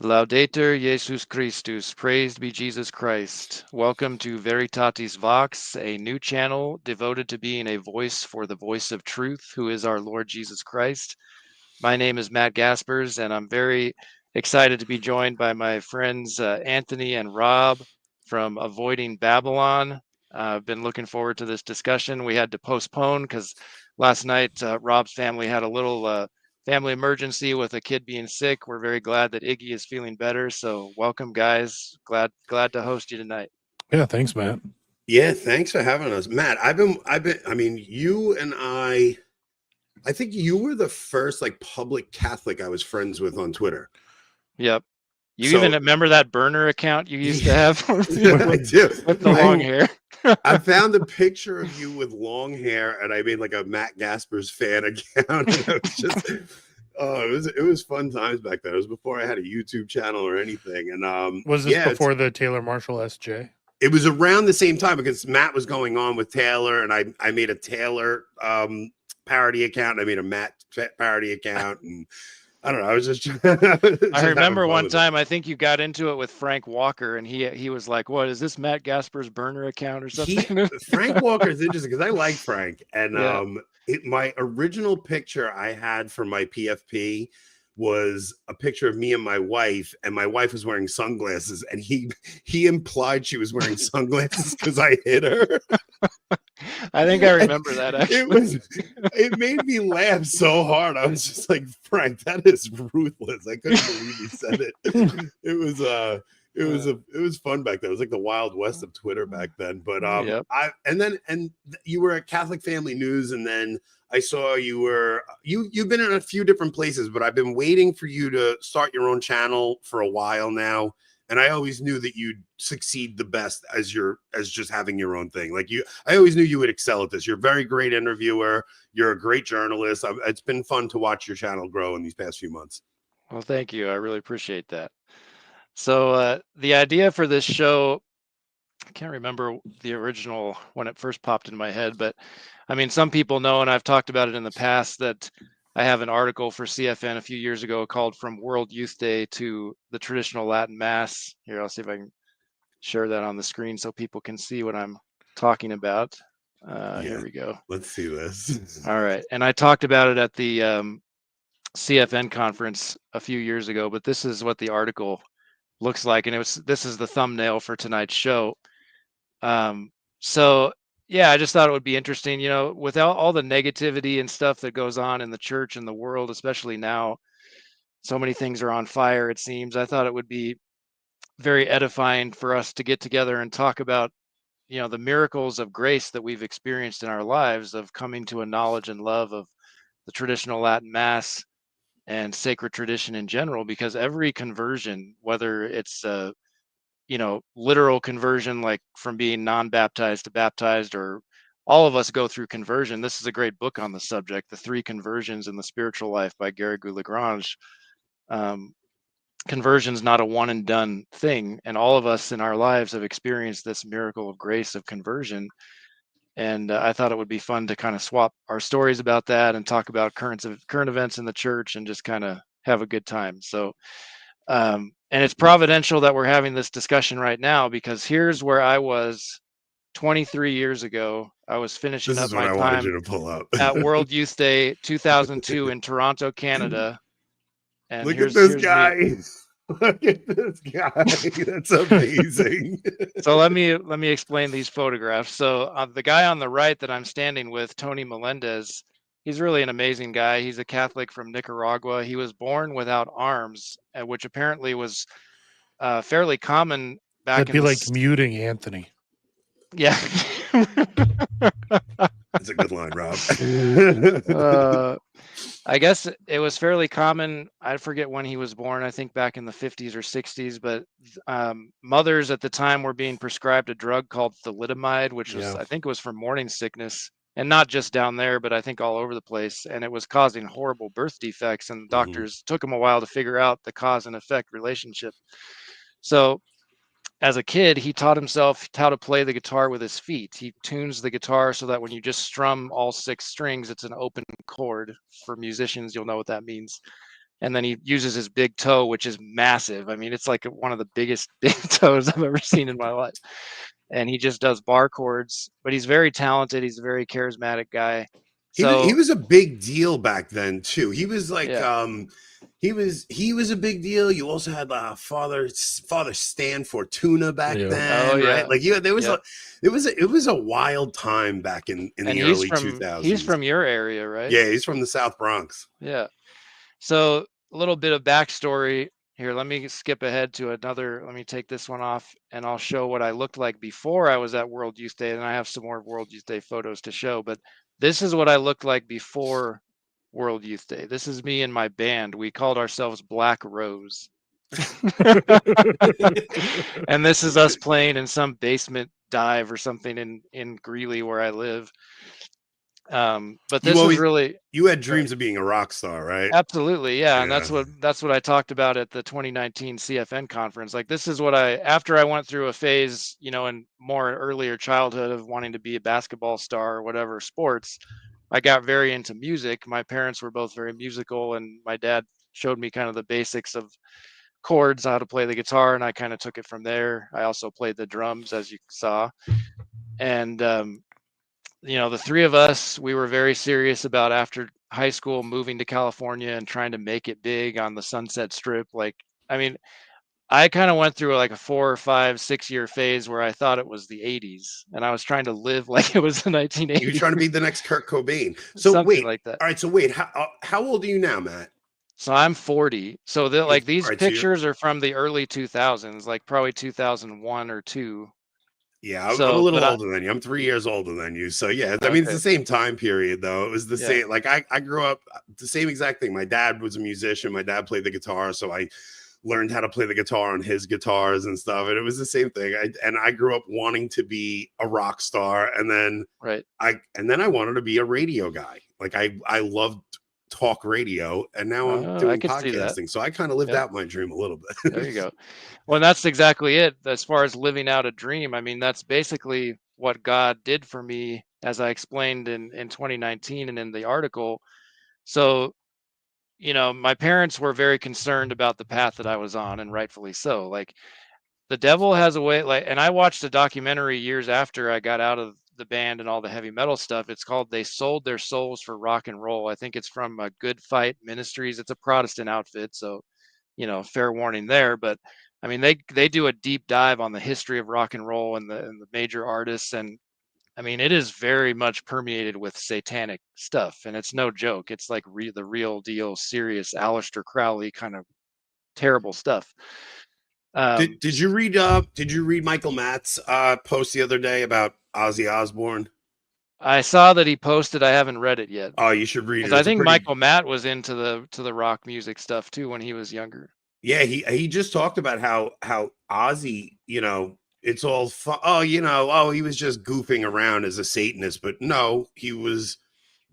Laudetur Jesus Christus, praised be Jesus Christ. Welcome to Veritatis Vox, a new channel devoted to being a voice for the voice of truth, who is our Lord Jesus Christ. My name is Matt Gaspers, and I'm very excited to be joined by my friends Anthony and Rob from Avoiding Babylon. I've been looking forward to this discussion. We had to postpone because last night Rob's family had a little family emergency with a kid being sick. We're very glad that Iggy is feeling better. So welcome, guys. Glad to host you tonight. Yeah, thanks, Matt. Yeah, thanks for having us, Matt. I mean, you and I think you were the first like public Catholic I was friends with on Twitter. Yep. You So- even remember that burner account you used to have I do. with the long hair? I found a picture of you with long hair, and I made like a Matt Gaspers fan account. And I was just, oh, it was fun times back then. It was before I had a YouTube channel or anything. And Was this before the Taylor Marshall SJ? it was around the same time because Matt was going on with Taylor, and I made a Taylor parody account. And I made a Matt parody account, and I don't know. I was just. I remember one time. I think you got into it with Frank Walker, and he was like, "What is this Matt Gaspers burner account or something?" Frank Walker is interesting because I like Frank, and Yeah. My original picture I had for my PFP was a picture of me and my wife was wearing sunglasses, and he implied she was wearing sunglasses because I hit her. I think I remember that actually. It made me laugh so hard. I was just like, Frank, that is ruthless. I couldn't believe he said it. It was fun back then. It was like the Wild West of Twitter back then. But Yep. you were at Catholic Family News, and then I saw you've been in a few different places, but I've been waiting for you to start your own channel for a while now. And I always knew that you'd succeed the best as just having your own thing. I always knew you would excel at this. You're a very great interviewer. You're a great journalist. It's been fun to watch your channel grow in these past few months. Well, thank you. I really appreciate that. So the idea for this show, I can't remember the original when it first popped in my head, but I mean, some people know, and I've talked about it in the past, that I have an article for CFN a few years ago called "From World Youth Day to the Traditional Latin Mass." Here, I'll see if I can share that on the screen so people can see what I'm talking about. Here we go. Let's see this. All right. And I talked about it at the CFN conference a few years ago, but this is what the article looks like. And this is the thumbnail for tonight's show. So yeah, I just thought it would be interesting, without all the negativity and stuff that goes on in the church and the world, especially now, so many things are on fire, it seems. I thought it would be very edifying for us to get together and talk about, the miracles of grace that we've experienced in our lives, of coming to a knowledge and love of the traditional Latin Mass and sacred tradition in general, because every conversion, whether it's literal conversion, like from being non-baptized to baptized, or all of us go through conversion. This is a great book on the subject, The Three Conversions in the Spiritual Life by Garrigou-Lagrange. Conversion's not a one and done thing, and all of us in our lives have experienced this miracle of grace of conversion. And I thought it would be fun to kind of swap our stories about that and talk about current events in the church and just kind of have a good time. So and it's providential that we're having this discussion right now, because here's where I was 23 years ago. I was finishing up my time you to pull up. at World Youth Day 2002 in Toronto, Canada. And Look at this guy. Look at this guy. That's amazing. So let me explain these photographs. So the guy on the right that I'm standing with, Tony Melendez, he's really an amazing guy. He's a Catholic from Nicaragua. He was born without arms, which apparently was fairly common back That'd be like muting Anthony. Yeah. That's a good line, Rob. I guess it was fairly common. I forget when he was born. I think back in the 50s or 60s. But mothers at the time were being prescribed a drug called thalidomide, which was, I think it was for morning sickness. And not just down there, but I think all over the place. And it was causing horrible birth defects. And doctors took them a while to figure out the cause and effect relationship. So as a kid, he taught himself how to play the guitar with his feet. He tunes the guitar so that when you just strum all 6 strings, it's an open chord. For musicians, you'll know what that means. and then he uses his big toe, which is massive. I mean, it's like one of the biggest big toes I've ever seen in my life. And he just does bar chords, but he's very talented. He's a very charismatic guy. He So was a big deal back then too. He was like yeah, he was a big deal. You also had Father Stan Fortuna back Yeah. oh then, right? yeah, Like there was yeah. it was a wild time back in And the he's early from 2000s. your area, right? Yeah, he's from the South Bronx. Yeah. So a little bit of backstory here. Let me skip ahead to another. Let me take this one off, and I'll show what I looked like before I was at World Youth Day. And I have some more World Youth Day photos to show. But this is what I looked like before World Youth Day. This is me and my band. We called ourselves Black Rose. And this is us playing in some basement dive or something in Greeley where I live. But You this is always really you had go ahead. dreams of being a rock star, right? Absolutely, yeah, and Yeah. that's what I talked about at the 2019 CFN conference. Like this is what I after I went through a phase, in more earlier childhood of wanting to be a basketball star or whatever sports, I got very into music. My parents were both very musical, and my dad showed me kind of the basics of chords, how to play the guitar, and I kind of took it from there. I also played the drums, as you saw, and the three of us, we were very serious about after high school moving to California and trying to make it big on the Sunset Strip. Like, I mean, I kind of went through like a 4 or 5, 6 year phase where I thought it was the 80s and I was trying to live like it was the You're 1980s, trying to be the next Kurt Cobain. So something wait, like that. all right. So wait, how old are you now, Matt? So I'm 40. So All like these right, so you're pictures are from the early 2000s, like probably 2001 or 2. yeah, I'm a So, little but I, older than you. I'm 3 years older than you. So yeah, I mean it's okay. the same time period though. It was the Yeah. same. Like I grew up the same exact thing. My dad was a musician. My dad played the guitar, so I learned how to play the guitar on his guitars and stuff. And it was the same thing. I grew up wanting to be a rock star, and then Right. I wanted to be a radio guy. Like I loved talk radio, and now I'm I doing could see that. podcasting. So I kind of lived Yep. out my dream a little There bit. you go. Well, that's exactly it. As far as living out a dream, I mean, that's basically what God did for me, as I explained in 2019 and in the article. So, my parents were very concerned about the path that I was on, and rightfully so. Like, the devil has a way, like, and I watched a documentary years after I got out of the band and all the heavy metal stuff. It's called They Sold Their Souls for Rock and Roll. I think it's from Good Fight Ministries. It's a Protestant outfit. So, fair warning there. But I mean, they do a deep dive on the history of rock and roll and the major artists, and I mean, it is very much permeated with satanic stuff, and it's no joke. It's like the real deal, serious Aleister Crowley kind of terrible stuff. Did you read Michael Matt's post the other day about Ozzy Osbourne? I saw that he posted. I haven't read it yet Oh, you should read because it. I It's a think pretty Michael Matt was into the rock music stuff too when he was younger. yeah, he just talked about how Ozzy, it's all fun. Oh, oh, he was just goofing around as a Satanist, but no, he was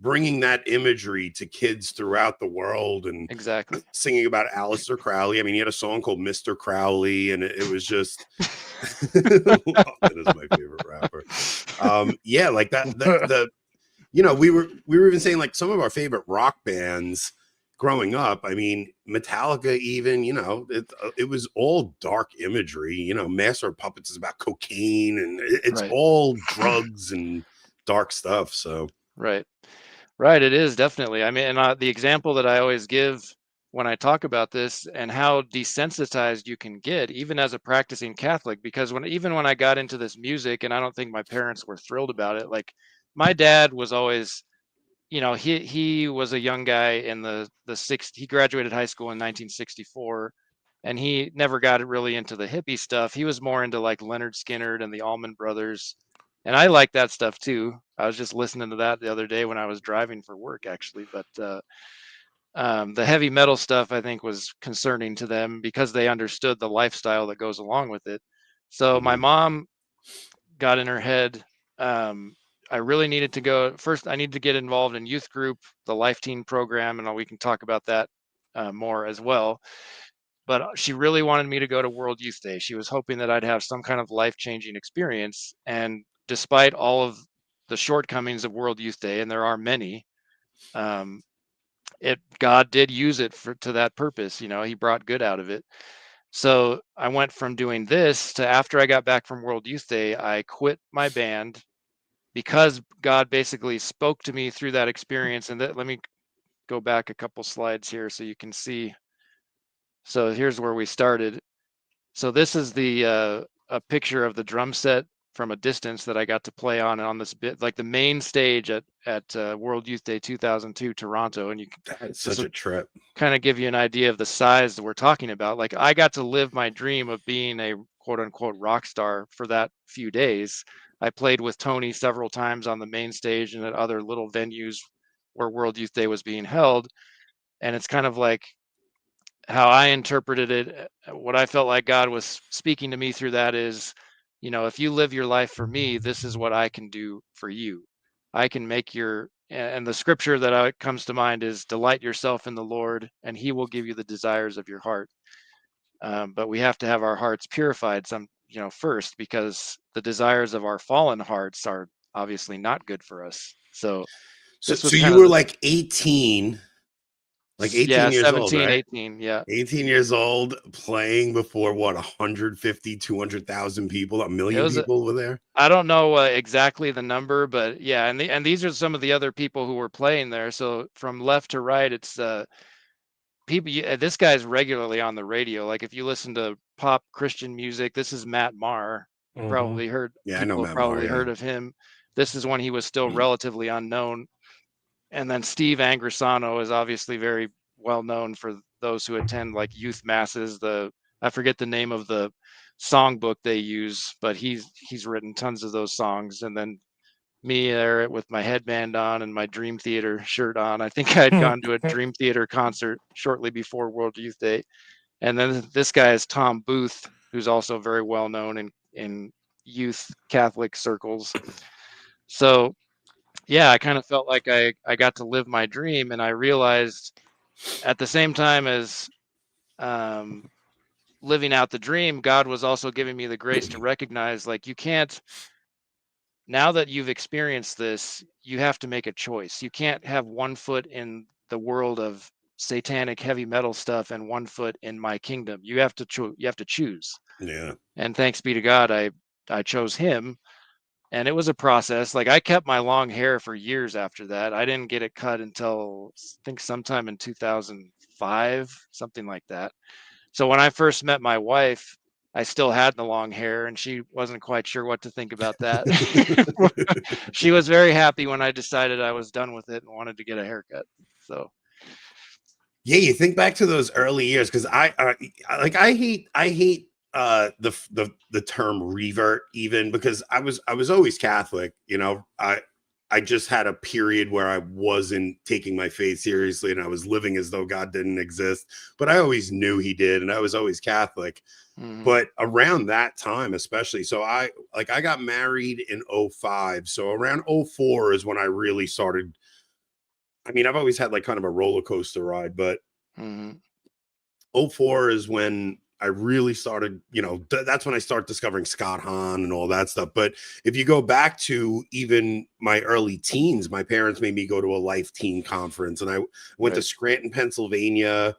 bringing that imagery to kids throughout the world and Exactly. singing about Aleister Crowley. I mean, he had a song called Mr. Crowley, and it was just that is my favorite rapper. Yeah, like that we were even saying like some of our favorite rock bands growing up. I mean, Metallica, even it was all dark imagery. Master of Puppets is about cocaine, and it's Right. all drugs and dark stuff. So Right. Right, it is definitely. I mean, and the example that I always give when I talk about this and how desensitized you can get, even as a practicing Catholic, because even when I got into this music, and I don't think my parents were thrilled about it, like my dad was always, he was a young guy in the six. He graduated high school in 1964, and he never got really into the hippie stuff. He was more into like Leonard Skinner and the Allman Brothers, and I like that stuff too. I was just listening to that the other day when I was driving for work, actually. But the heavy metal stuff, I think, was concerning to them because they understood the lifestyle that goes along with it. So my mhm. mom got in her head. I really needed to go first. I needed to get involved in youth group, the Life Teen program, and we can talk about that more as well. But she really wanted me to go to World Youth Day. She was hoping that I'd have some kind of life-changing experience. And despite all of the shortcomings of World Youth Day, and there are many, um, God did use it to that purpose. He brought good out of it. So I went from doing this to, after I got back from World Youth Day, I quit my band because God basically spoke to me through that experience. And let me go back a couple slides here so you can see. So here's where we started. So this is a picture of the drum set from a distance that I got to play on this bit, like the main stage at World Youth Day 2002 Toronto. And That's this such will a trip. kind of give you an idea of the size that we're talking about. Like, I got to live my dream of being a quote unquote rock star for that few days. I played with Tony several times on the main stage and at other little venues where World Youth Day was being held. And it's kind of like how I interpreted it. What I felt like God was speaking to me through that is, if you live your life for me, this is what I can do for you. I can make and the scripture that comes to mind is, delight yourself in the Lord and he will give you the desires of your heart. But we have to have our hearts purified first, because the desires of our fallen hearts are obviously not good for us. So So, this was so kind you of were like 18, like 18 years old, 17, right? 18. Yeah. 18 years old, playing before what, 150, 200,000 people, a It million was people were there. I don't know exactly the number, but yeah, and these are some of the other people who were playing there. So from left to right, it's people. This guy's regularly on the radio. Like, if you listen to pop Christian music, this is Matt Maher. You Mm-hmm. probably heard Yeah, I know People have Matt Maher. probably Yeah. heard of him. This is when he was still relatively unknown. And then Steve Angrisano is obviously very well known for those who attend like youth masses. I forget the name of the songbook they use, but he's written tons of those songs. And then me there with my headband on and my Dream Theater shirt on. I think I had gone to a Dream Theater concert shortly before World Youth Day. And then this guy is Tom Booth, who's also very well known in youth Catholic circles. So yeah, I kind of felt like I got to live my dream, and I realized at the same time as um, living out the dream, God was also giving me the grace to recognize, like, you can't, now that you've experienced this, you have to make a choice. You can't have one foot in the world of satanic heavy metal stuff and one foot in my kingdom. You have to choose. Yeah. And thanks be to God, I chose him. And it was a process. Like, I kept my long hair for years after that. I didn't get it cut until, I think, sometime in 2005, something like that. So when I first met my wife, I still had the long hair and she wasn't quite sure what to think about that. She was very happy when I decided I was done with it and wanted to get a haircut. So Yeah, you think back to those early years, because I hate the term revert, even because I was always Catholic. I just had a period where I wasn't taking my faith seriously and I was living as though God didn't exist, but I always knew he did, and I was always Catholic. But around that time, especially, so I got married in 05. So around 04 is when I really started. I mean, I've always had like kind of a roller coaster ride, but mhm. 04 is when I really started, that's when I started discovering Scott Hahn and all that stuff. But if you go back to even my early teens, my parents made me go to a Life Teen conference, and I went to Right. Scranton, Pennsylvania.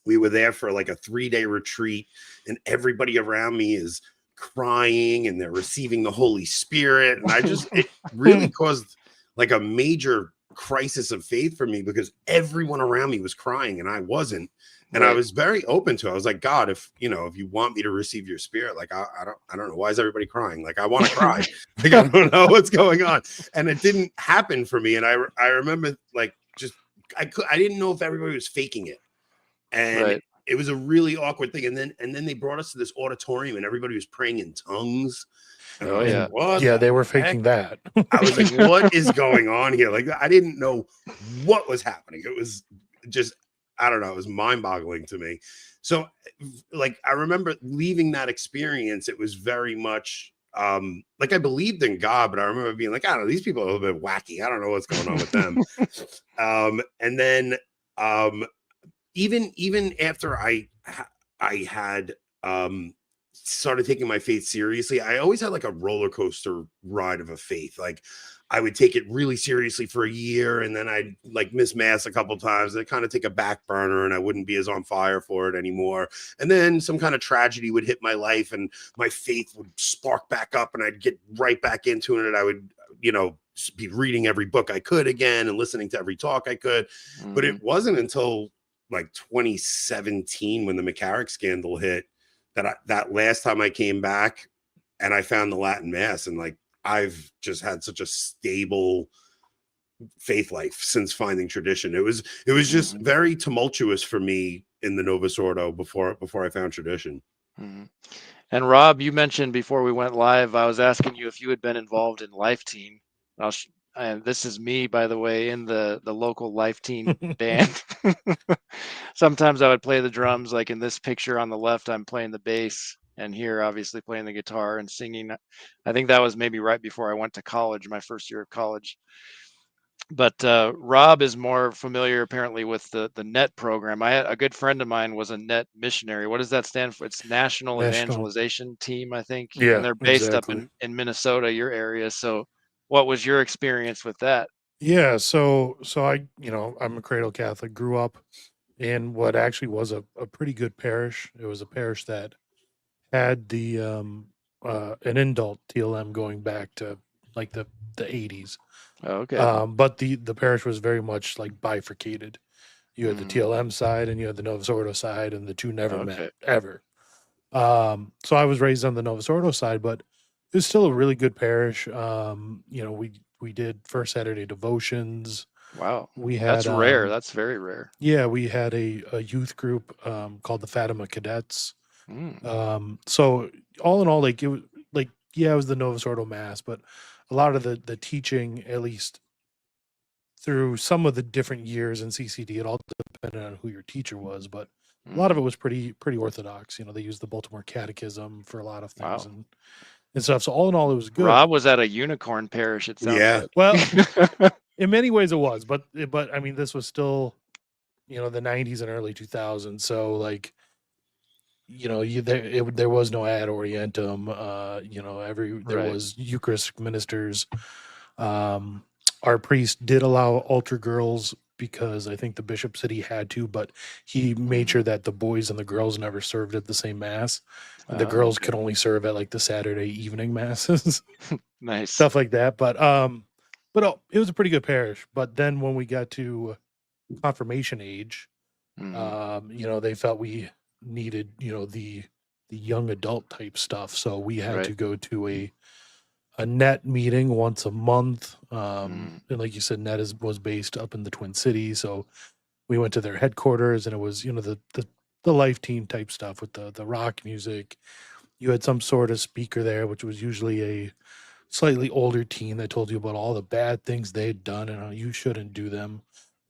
We were there for like a 3-day retreat, and everybody around me is crying and they're receiving the Holy Spirit. And it really caused like a major crisis of faith for me, because everyone around me was crying and I wasn't. And I Right. was very open to it. I was like, God, if you want me to receive your spirit, like I don't know, why is everybody crying? Like, I want to cry. Like, I don't know what's going on. And it didn't happen for me. And I remember, like, just I didn't know if everybody was faking it. And Right. it was a really awkward thing. And then they brought us to this auditorium and everybody was praying in tongues. And I Oh was like, yeah. And what yeah, the they were heck? faking that. I was like, what is going on here? Like, I didn't know what was happening. It was just, I don't know, it was mind-boggling to me. So, like, I remember leaving that experience, it was very much like, I believed in God, but I remember being like, I don't know, these people are a little bit wacky. I don't know what's going on with them. And then even after I had started taking my faith seriously, I always had like a roller coaster ride of a faith. Like, I would take it really seriously for a year, and then I'd like miss mass a couple times, and I'd kind of take a back burner, and I wouldn't be as on fire for it anymore. And then some kind of tragedy would hit my life, and my faith would spark back up, and I'd get right back into it. And I would, be reading every book I could again and listening to every talk I could. But it wasn't until like 2017 when the McCarrick scandal hit that last time I came back and I found the Latin Mass, and like I've just had such a stable faith life since finding tradition. It was just very tumultuous for me in the Novus Ordo before I found tradition. And Rob, you mentioned before we went live, I was asking you if you had been involved in Life Team. And this is me, by the way, in the local Life Team band. Sometimes I would play the drums, like in this picture on the left, I'm playing the bass, and here obviously playing the guitar and singing. I think that was maybe right before I went to college, my first year of college. But Rob is more familiar apparently with the NET program. A good friend of mine was a NET missionary. What does that stand for? It's National Evangelization Team, I think. Yeah, and they're based exactly. up in Minnesota, your area. So what was your experience with that? Yeah, so I, I'm a cradle Catholic, grew up in what actually was a pretty good parish. It was a parish that had the an adult TLM going back to like the 80s. Oh, okay. But the parish was very much like bifurcated. You had the TLM side and you had the Novus Ordo side, and the two never met ever. So I was raised on the Novus Ordo side, but it was still a really good parish. We did first Saturday devotions. Wow. We had That's rare. That's very rare. Yeah, we had a youth group called the Fatima Cadets. So all in all, like it was like, yeah, it was the Novus Ordo Mass, but a lot of the teaching, at least through some of the different years in CCD, it all depended on who your teacher was, but a lot of it was pretty orthodox. They used the Baltimore Catechism for a lot of things and stuff. So all in all, it was good. Rob was at a unicorn parish, it sounds like. Well, in many ways it was, but I mean, this was still, the 90s and early 2000s. So like, there was no ad orientem. There was Eucharistic ministers. Our priest did allow altar girls because I think the bishop said he had to, but he made sure that the boys and the girls never served at the same mass. The girls could only serve at like the Saturday evening masses. Nice stuff like that. But it was a pretty good parish. But then when we got to confirmation age, they felt we needed, the young adult type stuff. So we had to go to a NET meeting once a month. And like you said, NET was based up in the Twin Cities. So we went to their headquarters, and it was, the Life Team type stuff with the rock music. You had some sort of speaker there, which was usually a slightly older teen that told you about all the bad things they'd done and how you shouldn't do them.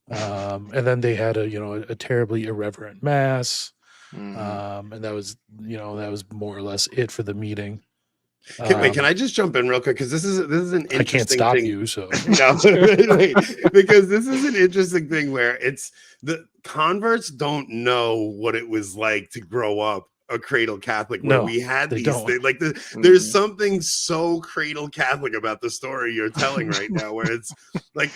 And then they had a terribly irreverent mass. And that was more or less it for the meeting. Wait, can I just jump in real quick? Because this is an interesting I can't stop thing. you, so no, wait, because this is an interesting thing where it's the converts don't know what it was like to grow up a cradle Catholic where we had these things. Like there's something so cradle Catholic about the story you're telling right now, where it's like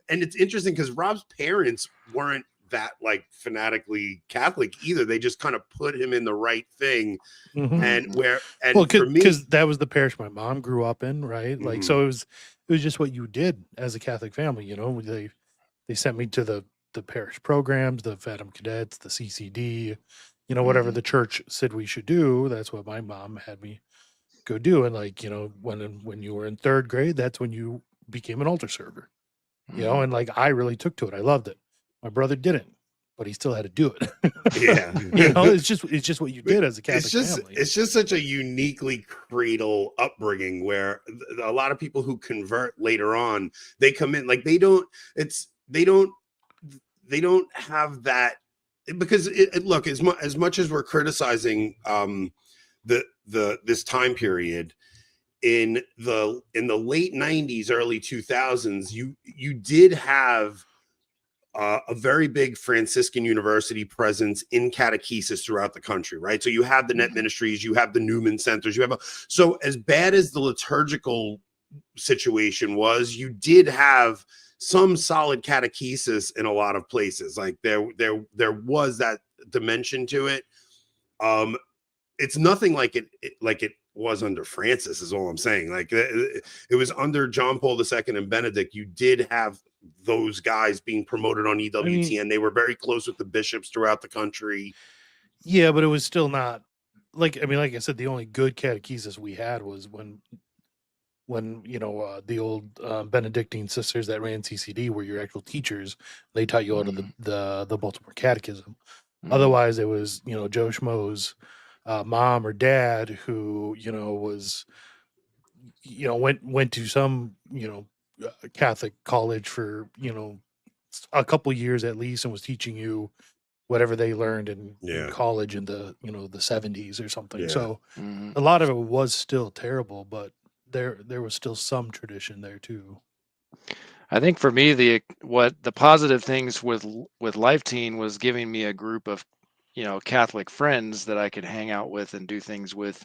and it's interesting because Rob's parents weren't that like fanatically Catholic either. They just kind of put him in the right thing. And for me, because that was the parish my mom grew up in, right? Like, so it was just what you did as a Catholic family. They sent me to the parish programs, the Fatima Cadets, the CCD, whatever the church said we should do. That's what my mom had me go do. And like, when you were in third grade, that's when you became an altar server. And like I really took to it. I loved it. My brother didn't, but he still had to do it. Yeah. It's just what you did as a Catholic family. It's just such a uniquely cradle upbringing where a lot of people who convert later on, they come in like they don't have that, because look, as much as we're criticizing this time period in the late 90s, early 2000s, you did have a very big Franciscan university presence in catechesis throughout the country, right? So you have the NET ministries, you have the Newman centers, so as bad as the liturgical situation was you did have some solid catechesis in a lot of places. Like there was that dimension to it. It's nothing like it was under Francis, is all I'm saying. Like it was under John Paul II and Benedict. You did have those guys being promoted on EWTN. I mean, they were very close with the bishops throughout the country. Yeah, but it was still not like like I said, the only good catechesis we had was when the old Benedictine sisters that ran CCD were your actual teachers. They taught you out of the Baltimore Catechism. Otherwise, it was Joe Schmo's mom or dad who was went to some Catholic college for a couple years at least and was teaching you whatever they learned in college in the the 70s or something. So a lot of it was still terrible, but there was still some tradition there too. I think for me, the positive things with Life Teen was giving me a group of Catholic friends that I could hang out with and do things with,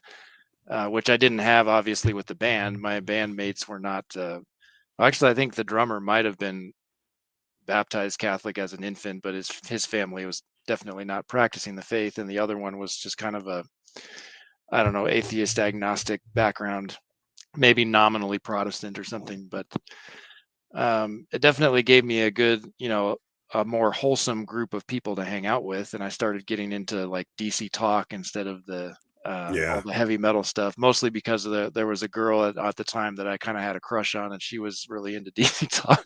which I didn't have obviously with the band. My bandmates were not. Actually, I think the drummer might have been baptized Catholic as an infant, but his family was definitely not practicing the faith, and the other one was just kind of a, I don't know, atheist agnostic background, maybe nominally Protestant or something, but it definitely gave me a good, a more wholesome group of people to hang out with, and I started getting into like DC Talk instead of all the heavy metal stuff, mostly because there was a girl at the time that I kind of had a crush on, and she was really into DC Talk.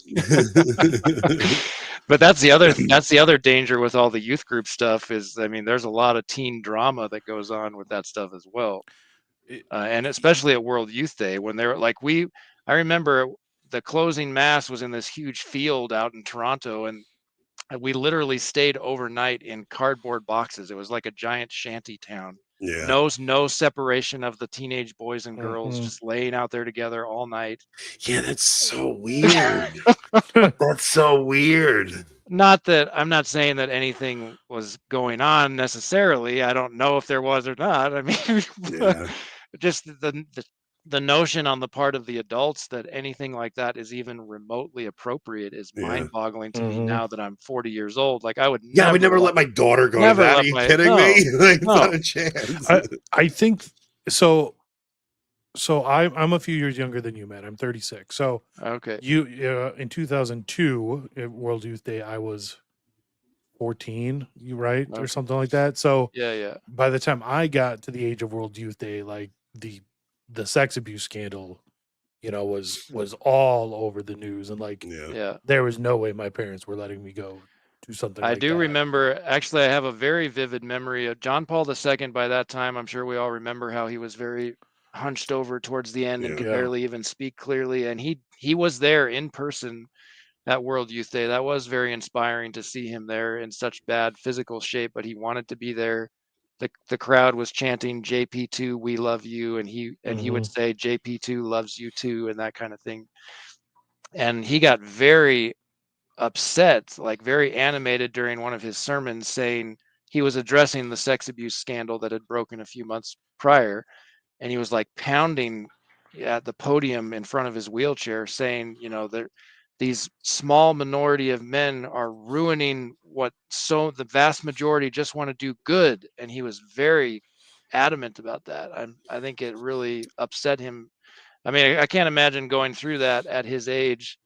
But that's the other danger with all the youth group stuff is, there's a lot of teen drama that goes on with that stuff as well, and especially at World Youth Day when they're like I remember the closing mass was in this huge field out in Toronto, and we literally stayed overnight in cardboard boxes. It was like a giant shanty town. No separation of the teenage boys and girls, just laying out there together all night. Yeah, that's so weird. That's so weird. Not that I'm not saying that anything was going on necessarily. I don't know if there was or not. Just the notion on the part of the adults that anything like that is even remotely appropriate is mind-boggling to me now that I'm 40 years old. Like I would never let my daughter go to that. Are you kidding me? Like, not a chance. I think so. So I'm a few years younger than you, Matt. I'm 36. So okay, you in 2002 at World Youth Day, I was 14. You right or something like that. So yeah. By the time I got to the age of World Youth Day, like the sex abuse scandal, was all over the news, and like there was no way my parents were letting me go do something. I like do that. remember. Actually, I have a very vivid memory of John Paul II. By that time, I'm sure we all remember how he was very hunched over towards the end and could barely even speak clearly. And he was there in person at World Youth Day. That was very inspiring to see him there in such bad physical shape, but he wanted to be there. The crowd was chanting JP2, we love you, and he would say JP2 loves you too, and that kind of thing. And he got very upset, like very animated during one of his sermons, saying he was addressing the sex abuse scandal that had broken a few months prior, and he was like pounding at the podium in front of his wheelchair saying, that these small minority of men are ruining the vast majority just want to do good. And he was very adamant about that. I think it really upset him. I can't imagine going through that at his age.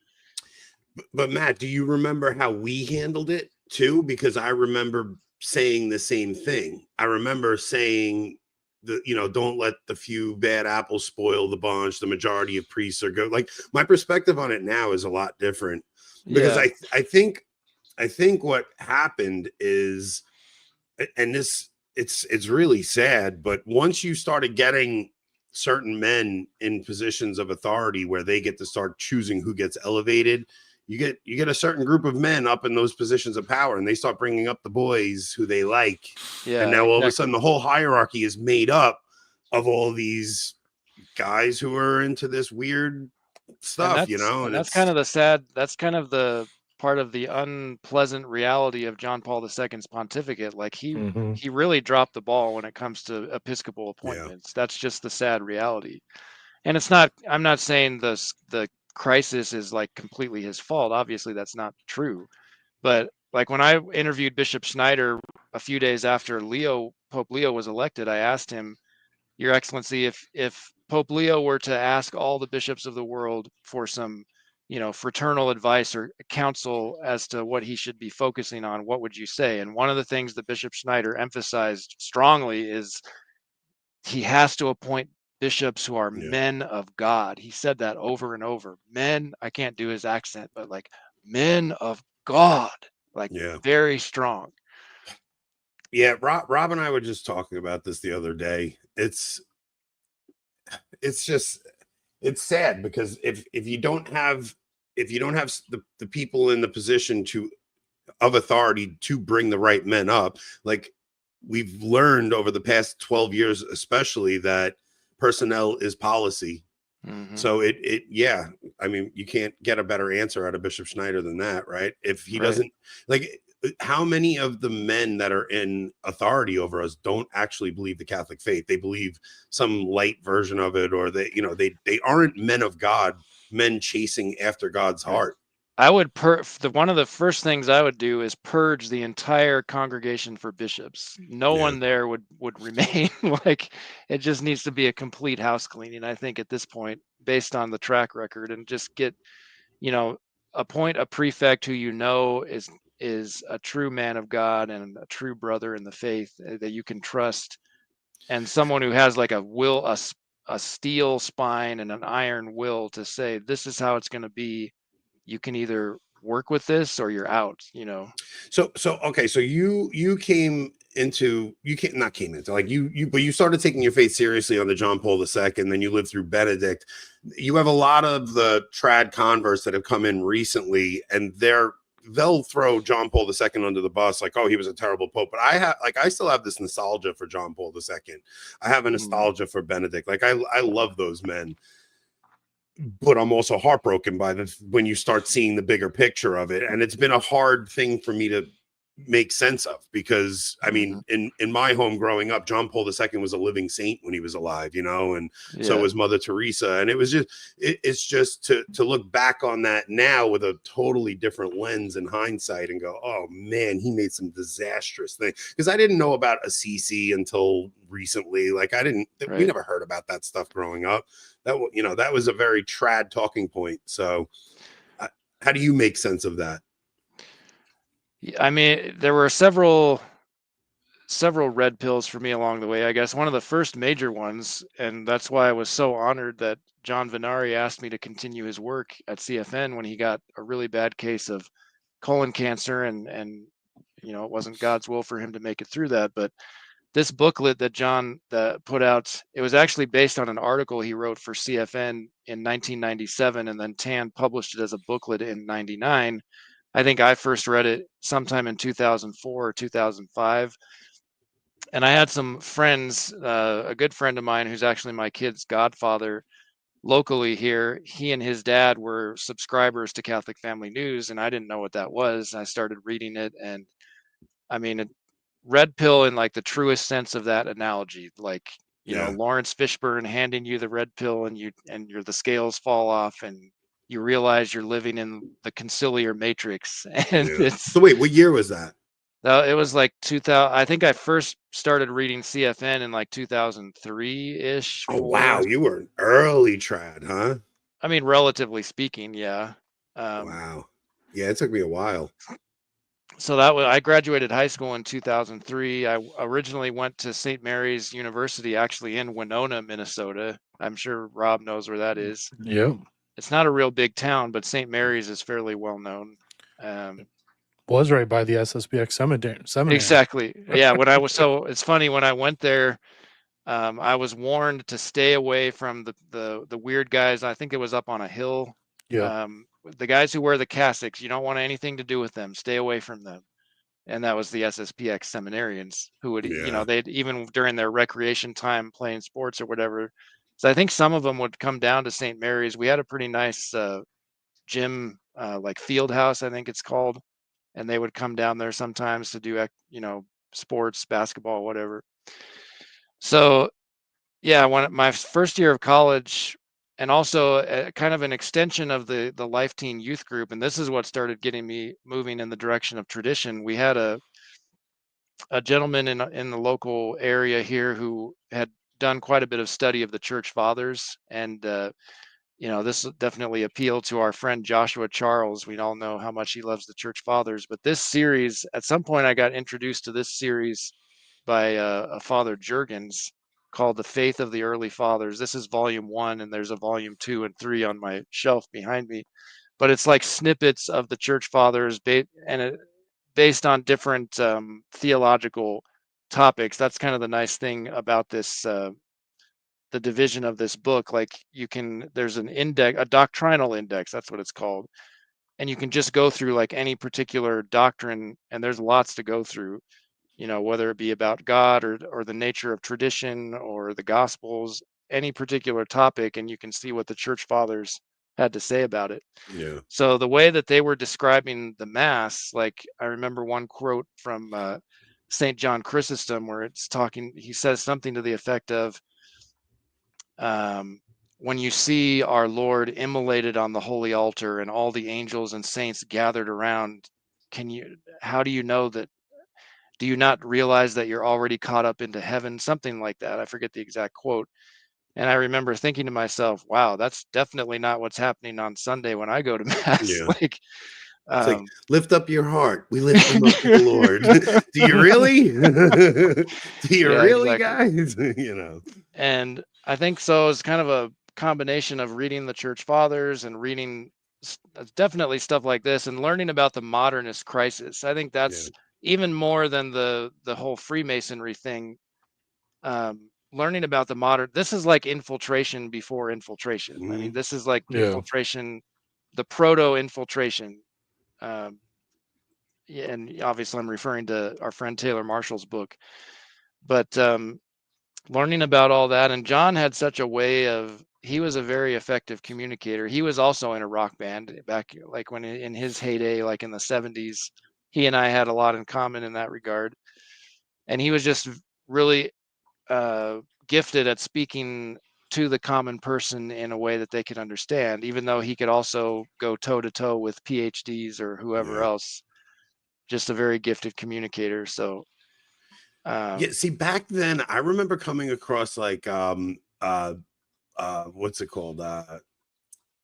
But Matt, do you remember how we handled it too? Because I remember saying the same thing. I remember saying don't let the few bad apples spoil the bunch. The majority of priests are good. Like my perspective on it now is a lot different because I think what happened is, and this it's really sad, but once you started getting certain men in positions of authority where they get to start choosing who gets elevated, you get a certain group of men up in those positions of power, and they start bringing up the boys who they like. And now all of a sudden the whole hierarchy is made up of all these guys who are into this weird stuff, and that's kind of the part of the unpleasant reality of John Paul II's pontificate. Like he really dropped the ball when it comes to episcopal appointments. That's just the sad reality. And it's not, I'm not saying the crisis is like completely his fault. Obviously, that's not true. But like when I interviewed Bishop Schneider a few days after Pope Leo was elected, I asked him, Your Excellency, if Pope Leo were to ask all the bishops of the world for some, fraternal advice or counsel as to what he should be focusing on, what would you say? And one of the things that Bishop Schneider emphasized strongly is he has to appoint bishops who are Yeah. men of God. He said that over and over. Men, I can't do his accent, but like men of God, like Yeah. very strong. Yeah. Rob and I were just talking about this the other day. It's just, it's sad because if you don't have the people in the position of authority to bring the right men up, like we've learned over the past 12 years especially, that personnel is policy. Mm-hmm. So yeah, I mean, you can't get a better answer out of Bishop Schneider than that, right? If he Right. doesn't, like, how many of the men that are in authority over us don't actually believe the Catholic faith? They believe some light version of it, or they aren't men of God, men chasing after God's heart. I would one of the first things I would do is purge the entire congregation for bishops. No Yeah. one there would remain. Like it just needs to be a complete house cleaning, I think, at this point, based on the track record, and just get, appoint a prefect who is a true man of God and a true brother in the faith that you can trust, and someone who has like a steel spine and an iron will to say, this is how it's going to be. You can either work with this or you're out, So okay, so you came into you came not came into like you but you started taking your faith seriously on the John Paul II, and then you lived through Benedict. You have a lot of the trad converts that have come in recently, and they'll throw John Paul II under the bus, like, oh, he was a terrible pope. But I still have this nostalgia for John Paul II. I have a nostalgia for Benedict. Like I love those men. But I'm also heartbroken by when you start seeing the bigger picture of it. And it's been a hard thing for me to make sense of, because I mean, in my home growing up, John Paul II was a living saint when he was alive, and so was Mother Teresa. And it was just, it's just to look back on that now with a totally different lens and hindsight and go, oh man, he made some disastrous things. Because I didn't know about Assisi until recently. Like we never heard about that stuff growing up. That was a very trad talking point. So how do you make sense of that? I mean, there were several red pills for me along the way. I guess one of the first major ones, and that's why I was so honored that John Venari asked me to continue his work at CFN when he got a really bad case of colon cancer, and it wasn't God's will for him to make it through that. But this booklet that John put out, it was actually based on an article he wrote for CFN in 1997, and then Tan published it as a booklet in 99. I think I first read it sometime in 2004 or 2005. And I had some friends, a good friend of mine who's actually my kid's godfather locally here. He and his dad were subscribers to Catholic Family News, and I didn't know what that was. I started reading it, and I mean, red pill in like the truest sense of that analogy, like Lawrence Fishburne handing you the red pill, and the scales fall off, and you realize you're living in the conciliar matrix. And So wait, what year was that? It was like 2000. I think I first started reading CFN in like 2003 ish. Oh wow, you were an early trad, huh? I mean, relatively speaking, yeah. Wow. Yeah, it took me a while. So I graduated high school in 2003. I originally went to St. Mary's University, actually in Winona, Minnesota. I'm sure Rob knows where that is. Yep. It's not a real big town, but St. Mary's is fairly well known. Was right by the SSBX seminary. Exactly. Yeah. It's funny, when I went there, I was warned to stay away from the weird guys. I think it was up on a hill. Yeah. The guys who wear the cassocks, you don't want anything to do with them. Stay away from them. And that was the SSPX seminarians who would, they'd even during their recreation time playing sports or whatever. So I think some of them would come down to St. Mary's. We had a pretty nice gym, like field house, I think it's called. And they would come down there sometimes to do, sports, basketball, whatever. So yeah, when my first year of college, and also kind of an extension of the Life Teen Youth Group. And this is what started getting me moving in the direction of tradition. We had a gentleman in the local area here who had done quite a bit of study of the church fathers, and this definitely appealed to our friend Joshua Charles. We all know how much he loves the church fathers, but this series, at some point I got introduced to this series by a Father Jurgens, called The Faith of the Early Fathers. This is volume 1, and there's a volume 2 and 3 on my shelf behind me, but it's like snippets of the church fathers, based on different theological topics. That's kind of the nice thing about this, the division of this book. Like, there's an index, a doctrinal index, that's what it's called, and you can just go through like any particular doctrine, and there's lots to go through, whether it be about God or the nature of tradition or the Gospels, any particular topic, and you can see what the church fathers had to say about it. Yeah. So the way that they were describing the Mass, like I remember one quote from St. John Chrysostom where he says something to the effect of, when you see our Lord immolated on the holy altar and all the angels and saints gathered around, how do you know that? Do you not realize that you're already caught up into heaven? Something like that. I forget the exact quote. And I remember thinking to myself, wow, that's definitely not what's happening on Sunday when I go to Mass. Yeah. Like, It's like, lift up your heart. We lift them up to the Lord. Do you really? Do you yeah, really, exactly. guys? And I think so. It's kind of a combination of reading the church fathers and reading definitely stuff like this and learning about the modernist crisis. I think Yeah. that's even more than the whole Freemasonry thing. Learning about this is like infiltration before infiltration. I mean, Mhm. this is like Yeah. infiltration, the proto infiltration. Um, yeah, and obviously I'm referring to our friend Taylor Marshall's book, but learning about all that. And John had such a way he was a very effective communicator. He was also in a rock band back, like when in his heyday, like in the 70s. He and I had a lot in common in that regard. And he was just really gifted at speaking to the common person in a way that they could understand, even though he could also go toe to toe with PhDs or whoever Yeah. else. Just a very gifted communicator. So Yeah. See, back then, I remember coming across like what's it called?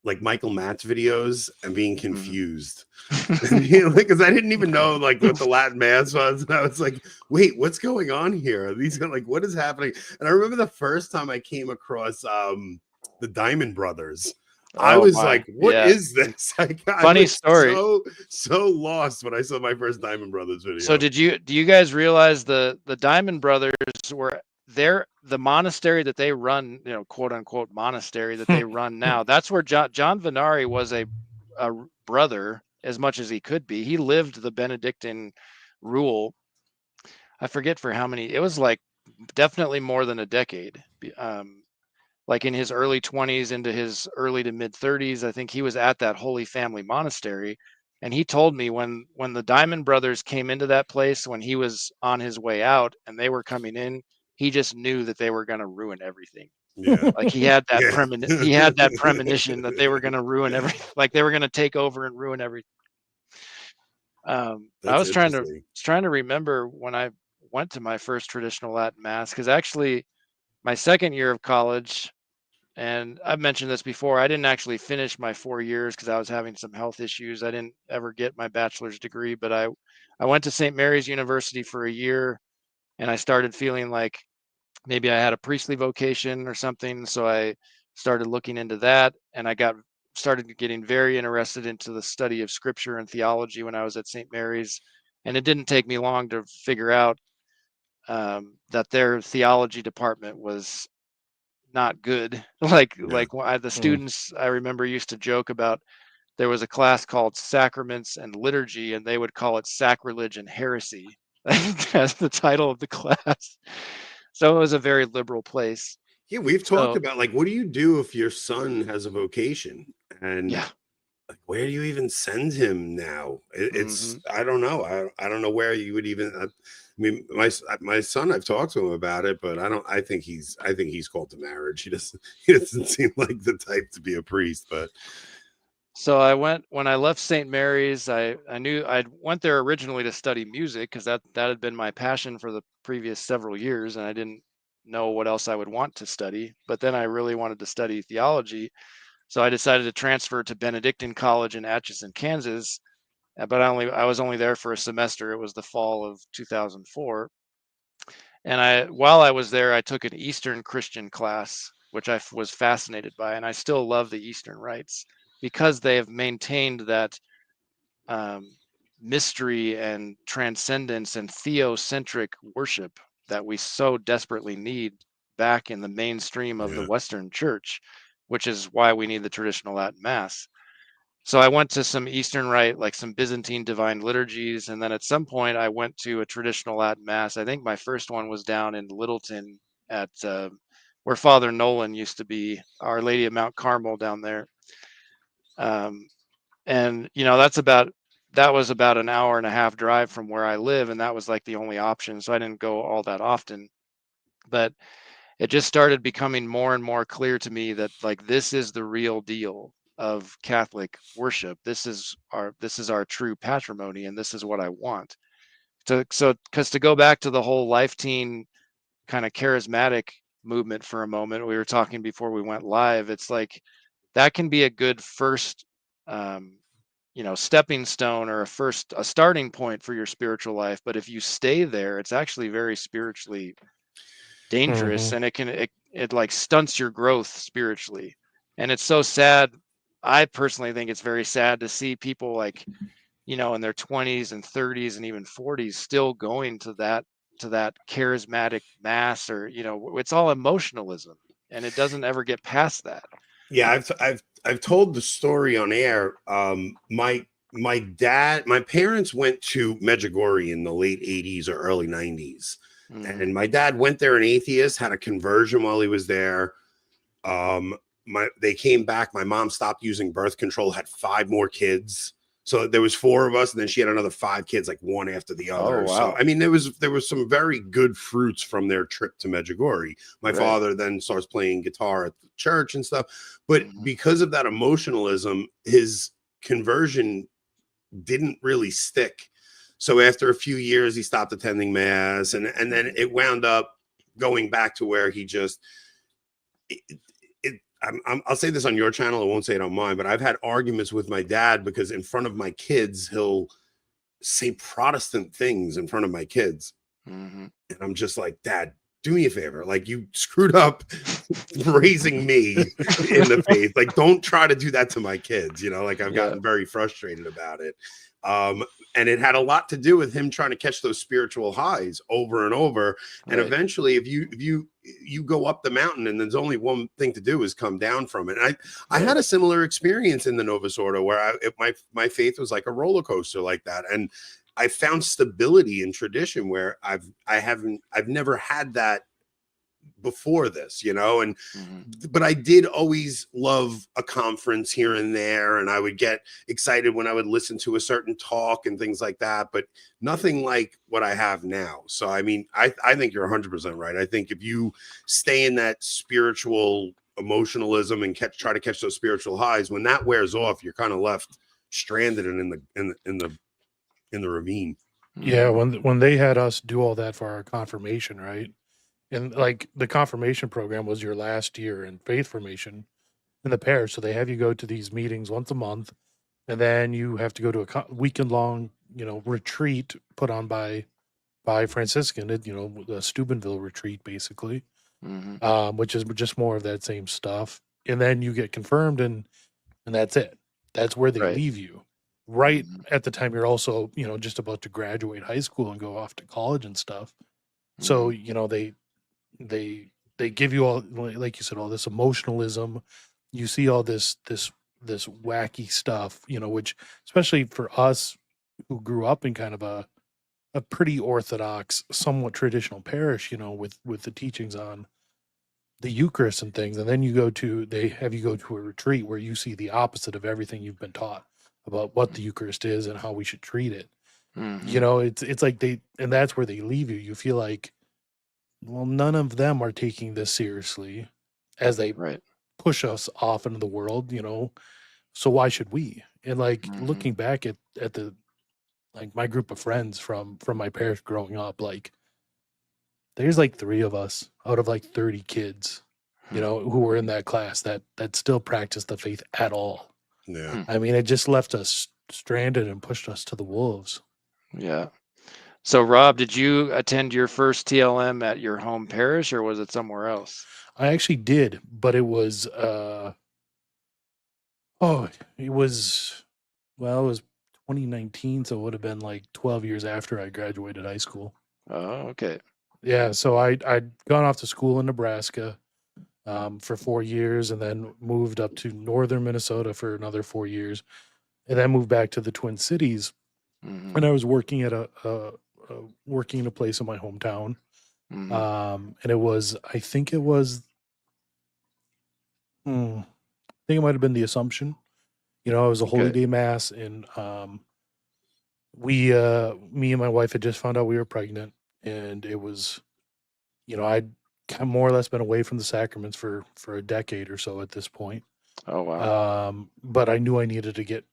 Like Michael Matt's videos and being confused. Because I didn't even know like what the Latin Mass was. And I was like, wait, what's going on here? Are these like, what is happening? And I remember the first time I came across the Diamond Brothers. I oh was my, like, what yeah. is this? I Funny was story. so lost when I saw my first Diamond Brothers So video. do you guys realize the Diamond Brothers were the monastery that they run, quote unquote monastery that they run now? That's where John Venari was a brother as much as he could be. He lived the Benedictine rule. I forget for how many. It was like definitely more than a decade. Like in his early 20s into his early to mid 30s, I think he was at that Holy Family Monastery. And he told me when the Diamond Brothers came into that place, when he was on his way out and they were coming in, he just knew that they were going to ruin everything. Yeah. Like Yeah. he had that premonition that they were going to ruin everything. Like they were going to take over and ruin everything. I That's was interesting. trying to remember when I went to my first traditional Latin Mass, because actually my second year of college, and I've mentioned this before, I didn't actually finish my 4 years because I was having some health issues. I didn't ever get my bachelor's degree, but I went to St. Mary's University for a year, and I started feeling like maybe I had a priestly vocation or something. So I started looking into that, and started getting very interested into the study of scripture and theology when I was at St. Mary's. And it didn't take me long to figure out that their theology department was not good. Yeah. The students I remember used to joke about, there was a class called Sacraments and Liturgy, and they would call it Sacrilege and Heresy. That's the title of the class. So it was a very liberal place. Yeah, we've talked So about like, what do you do if your son has a vocation? And yeah. like, where do you even send him now? It's Hmm. I don't know. I don't know where you would even. I mean, my son, I've talked to him about it, but I think he's called to marriage. He doesn't seem like the type to be a priest, but So when I left St. Mary's, I knew I went there originally to study music because that had been my passion for the previous several years, and I didn't know what else I would want to study. But then I really wanted to study theology, so I decided to transfer to Benedictine College in Atchison, Kansas. But I was only there for a semester. It was the fall of 2004, and while I was there, I took an Eastern Christian class, which was fascinated by, and I still love the Eastern rites because they have maintained that um, mystery and transcendence and theocentric worship that we so desperately need back in the mainstream of the yeah. Western Church, which is why we need the traditional Latin Mass. So I went to some Eastern Rite, like some Byzantine divine liturgies, and then at some point I went to a traditional Latin Mass. I think my first one was down in Littleton at where Father Nolan used to be, Our Lady of Mount Carmel down there. Um, and that was about an hour and a half drive from where I live, and that was like the only option. So I didn't go all that often, but it just started becoming more and more clear to me that like this is the real deal of Catholic worship. This is our true patrimony, and this is what I want. Because to go back to the whole Life Teen kind of charismatic movement for a moment, we were talking before we went live. It's like that can be a good first um, stepping stone or a starting point for your spiritual life. But if you stay there, it's actually very spiritually dangerous, Mhm. and it like stunts your growth spiritually. And it's so sad. I personally think it's very sad to see people like, in their 20s and 30s and even 40s still going to that charismatic mass, or it's all emotionalism, and it doesn't ever get past that. Yeah, I've told the story on air. My parents went to Medjugorje in the late 80s or early 90s. Hmm. And my dad went there an atheist, had a conversion while he was there. Um, they came back. My mom stopped using birth control, had 5 more kids. So there was 4 of us, and then she had another 5 kids, like one after the Oh, other. So wow. I mean, there was some very good fruits from their trip to Medjugorje. My Right. father then starts playing guitar at the church and stuff. But Hmm. because of that emotionalism, his conversion didn't really stick. So after a few years, he stopped attending mass, and then it wound up going back to where he just I'll say this on your channel. I won't say it on mine, but I've had arguments with my dad because in front of my kids, he'll say Protestant things in front of my kids. Hmm. And I'm just like, Dad, do me a favor. Like, you screwed up raising me in the faith. Like, don't try to do that to my kids. Like, I've Yeah. gotten very frustrated about it. Um, and it had a lot to do with him trying to catch those spiritual highs over and over. And Right. eventually, if you go up the mountain and there's only one thing to do is come down from it. And I Right. had a similar experience in the Novus Ordo where my faith was like a roller coaster like that. And I found stability in tradition where I've never had that before this, and Hmm. but I did always love a conference here and there, and I would get excited when I would listen to a certain talk and things like that, but nothing like what I have now. So I mean, I think you're 100% right. I think if you stay in that spiritual emotionalism and try to catch those spiritual highs, when that wears off, you're kind of left stranded and in the ravine. Yeah, Hmm. when they had us do all that for our confirmation, right? And like the confirmation program was your last year in faith formation in the parish, so they have you go to these meetings once a month, and then you have to go to a weekend long, retreat put on by Franciscan, the Steubenville retreat, basically, Hmm. which is just more of that same stuff. And then you get confirmed, and that's it. That's where they Right. leave you. Right Hmm. at the time you're also, just about to graduate high school and go off to college and stuff. So, Hmm. they they give you all, like you said, all this emotionalism. You see all this wacky stuff, which, especially for us who grew up in kind of a pretty orthodox, somewhat traditional parish, with the teachings on the Eucharist and things. And then they have you go to a retreat where you see the opposite of everything you've been taught about what the Eucharist is and how we should treat it. You know, it's like and that's where they leave you. You feel like, well, none of them are taking this seriously as they Right. push us off into the world, so why should we? And like Mm-hmm. looking back at the like my group of friends from my parish growing up, like there's like 3 of us out of like 30 kids, who were in that class that still practice the faith at all. Yeah. I mean, it just left us stranded and pushed us to the wolves. Yeah. So, Rob, did you attend your first TLM at your home parish, or was it somewhere else? I actually did, but it was it was 2019, so it would have been like 12 years after I graduated high school. Oh, okay. Yeah, so I'd gone off to school in Nebraska for 4 years, and then moved up to northern Minnesota for another 4 years, and then moved back to the Twin Cities. Mm-hmm. And I was working at working in a place in my hometown, Mm-hmm. and it was I think it was I think it might have been the Assumption. It was a holy Okay. day mass, and me and my wife had just found out we were pregnant, and it was, I'd kind of more or less been away from the sacraments for a decade or so at this point. Oh, wow. But I knew I needed to get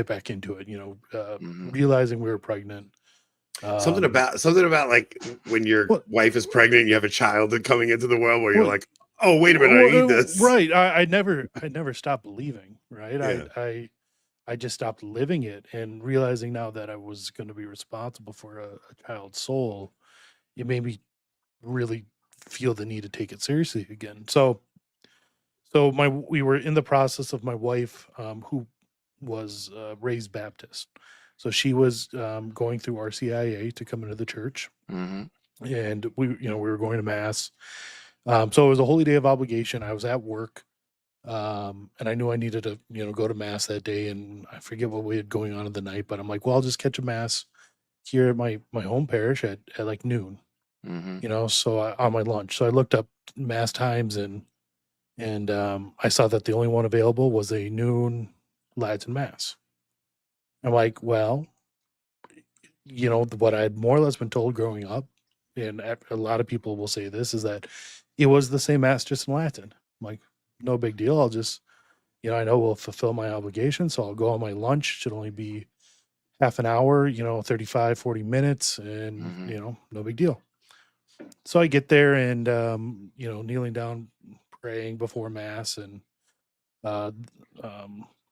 back into it. Mm-hmm. Realizing we were pregnant. Something about like when your Well, wife is pregnant, and you have a child coming into the world where you're well, like, oh, wait a minute, I need this. right. I never stopped believing. Right. Yeah. I just stopped living it, and realizing now that I was going to be responsible for a child's soul, it made me really feel the need to take it seriously again. So we were in the process of my wife, who was raised Baptist, so she was going through RCIA to come into the church, Mm-hmm. and we were going to mass. So it was a holy day of obligation. I was at work, and I knew I needed to go to mass that day, and I forget what we had going on in the night, but I'm like, well, I'll just catch a mass here at my home parish at like noon. Mm-hmm. So on my lunch. So I looked up mass times, and I saw that the only one available was a noon Latin mass. I'm like, well, what I had more or less been told growing up, and a lot of people will say this, is that it was the same mass just in Latin. I'm like, no big deal. I'll just, I know we'll fulfill my obligation, so I'll go on my lunch. Should only be half an hour, 35, 40 minutes, and Mm-hmm. no big deal. So I get there, and kneeling down, praying before mass, and uh,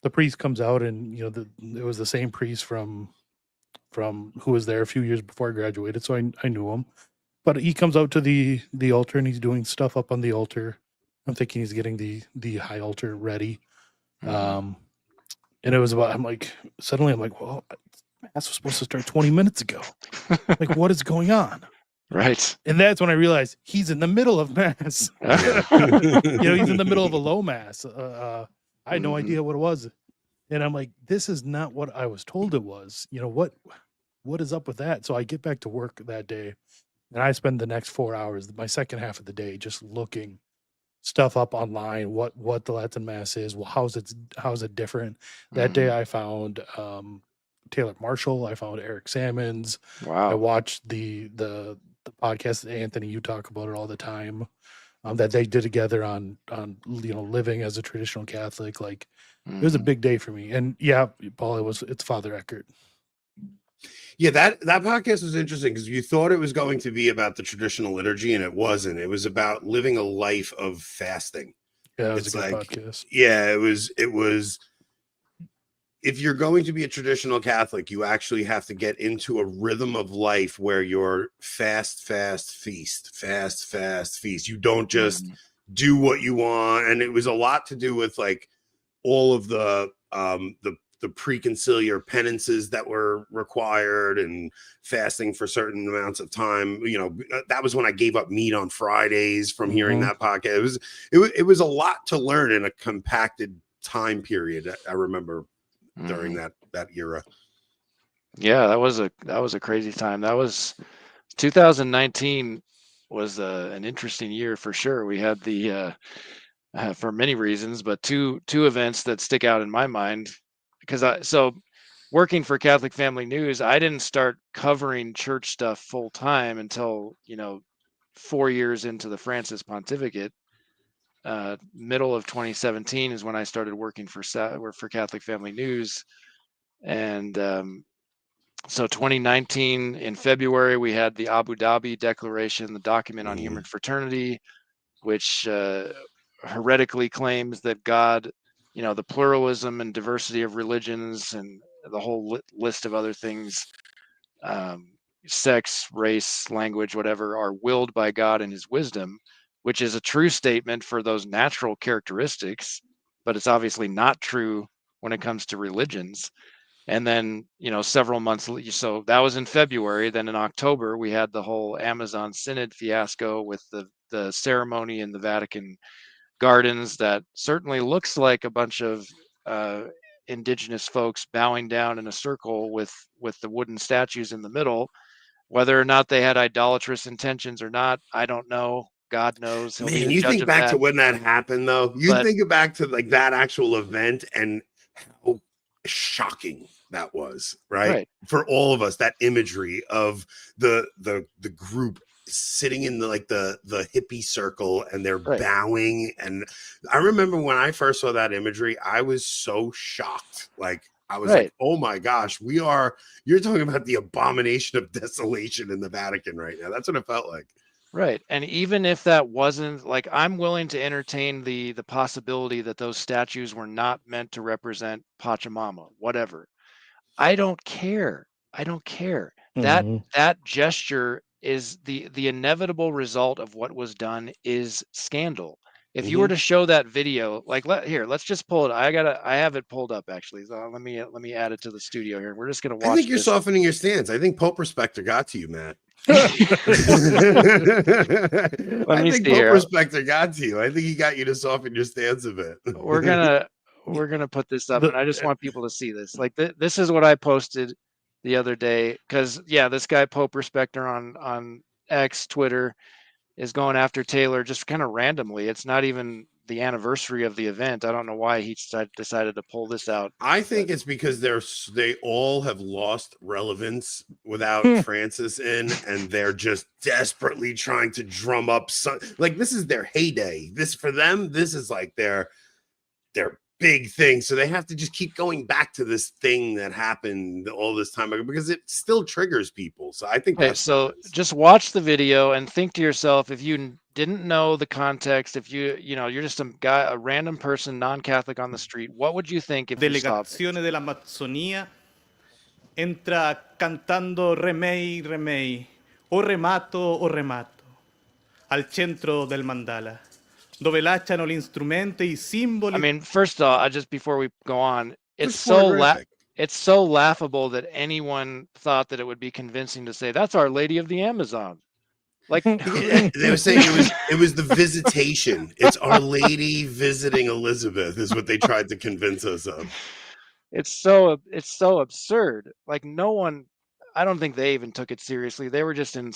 the priest comes out, and it was the same priest from who was there a few years before I graduated, so I knew him. But he comes out to the altar, and he's doing stuff up on the altar. I'm thinking he's getting the high altar ready. Mm-hmm. And it was about, suddenly I'm like, well, mass was supposed to start 20 minutes ago. Like, what is going on? Right. And that's when I realized he's in the middle of mass. Yeah. He's in the middle of a low mass. I had no Mhm. idea what it was. And I'm like, this is not what I was told it was. What is up with that? So I get back to work that day, and I spend the next 4 hours, my second half of the day, just looking stuff up online, what the Latin mass is. Well, how's it different? That day Mhm. I found Taylor Marshall, I found Eric Sammons. I Wow. watched the podcast, Anthony, you talk about it all the time, that they did together on living as a traditional Catholic. Like, it was a Mhm. big day for me. And yeah, Paul, it's Father Eckert. Yeah, that podcast was interesting because you thought it was going to be about the traditional liturgy, and it wasn't. It was about living a life of fasting. Yeah, it was a It's good like, podcast. yeah, it was if you're going to be a traditional Catholic, you actually have to get into a rhythm of life where you're fast, fast, feast, fast, fast, feast. You don't just Mhm. do what you want. And it was a lot to do with like all of the preconciliar penances that were required and fasting for certain amounts of time. That was when I gave up meat on Fridays from hearing Mhm. that podcast. It was a lot to learn in a compacted time period. I remember during Mhm. that era. Yeah, that was a crazy time. That was 2019 was an interesting year for sure. We had for many reasons, but two events that stick out in my mind because I so working for Catholic Family News, I didn't start covering church stuff full time until 4 years into the Francis pontificate. Middle of 2017 is when I started working for Catholic Family News, and so 2019 in February we had the Abu Dhabi Declaration, the document on human fraternity, which heretically claims that God, the pluralism and diversity of religions and the whole list of other things, sex, race, language, whatever, are willed by God in his wisdom, which is a true statement for those natural characteristics, but it's obviously not true when it comes to religions. And then, several months, so that was in February. Then in October, we had the whole Amazon Synod fiasco with the ceremony in the Vatican Gardens that certainly looks like a bunch of indigenous folks bowing down in a circle with the wooden statues in the middle. Whether or not they had idolatrous intentions or not, I don't know. God knows. He'll be Man, the you judge think of back that. to when that happened, though. You But think back to like that actual event and how shocking that was, right? For all of us, that imagery of the group sitting in the hippie circle and they're bowing. And I remember when I first saw that imagery, I was so shocked. Like I was like, oh my gosh, you're talking about the abomination of desolation in the Vatican right now. That's what it felt like. Right. And even if that wasn't, like, I'm willing to entertain the possibility that those statues were not meant to represent Pachamama, whatever. I don't care. I don't care. That gesture is the inevitable result of what was done is scandal. If you were to show that video, like let's just pull it. I have it pulled up actually. So let me add it to the studio here. We're just gonna watch. I think you're this. softening your stance. I think Pope Respector got to you, Matt. Let me think see Pope here. Respector got to you. I think he got you to soften your stance a bit. We're gonna put this up, and I just want people to see this. Like this is what I posted the other day, because this guy Pope Respector on X, Twitter, is going after Taylor just kind of randomly. It's not even the anniversary of the event. I don't know why he decided to pull this out. I think it's because they all have lost relevance without Francis in, and they're just desperately trying to drum up like this is their heyday. This for them, this is like their big thing. So they have to just keep going back to this thing that happened all this time ago because it still triggers people. So I think so just watch the video and think to yourself, if you didn't know the context, if you're just a random person, non-Catholic on the street, what would you think if you saw this? Delegazione della Amazzonia entra cantando remei remei o remato al centro del mandala, dove lasciano gli strumenti e i simboli. I mean, first of all, just before we go on, it's so laughable that anyone thought that it would be convincing to say that's Our Lady of the Amazon. Like they were saying it was the visitation. It's Our Lady visiting Elizabeth is what they tried to convince us of. It's so absurd. Like I don't think they even took it seriously. They were just in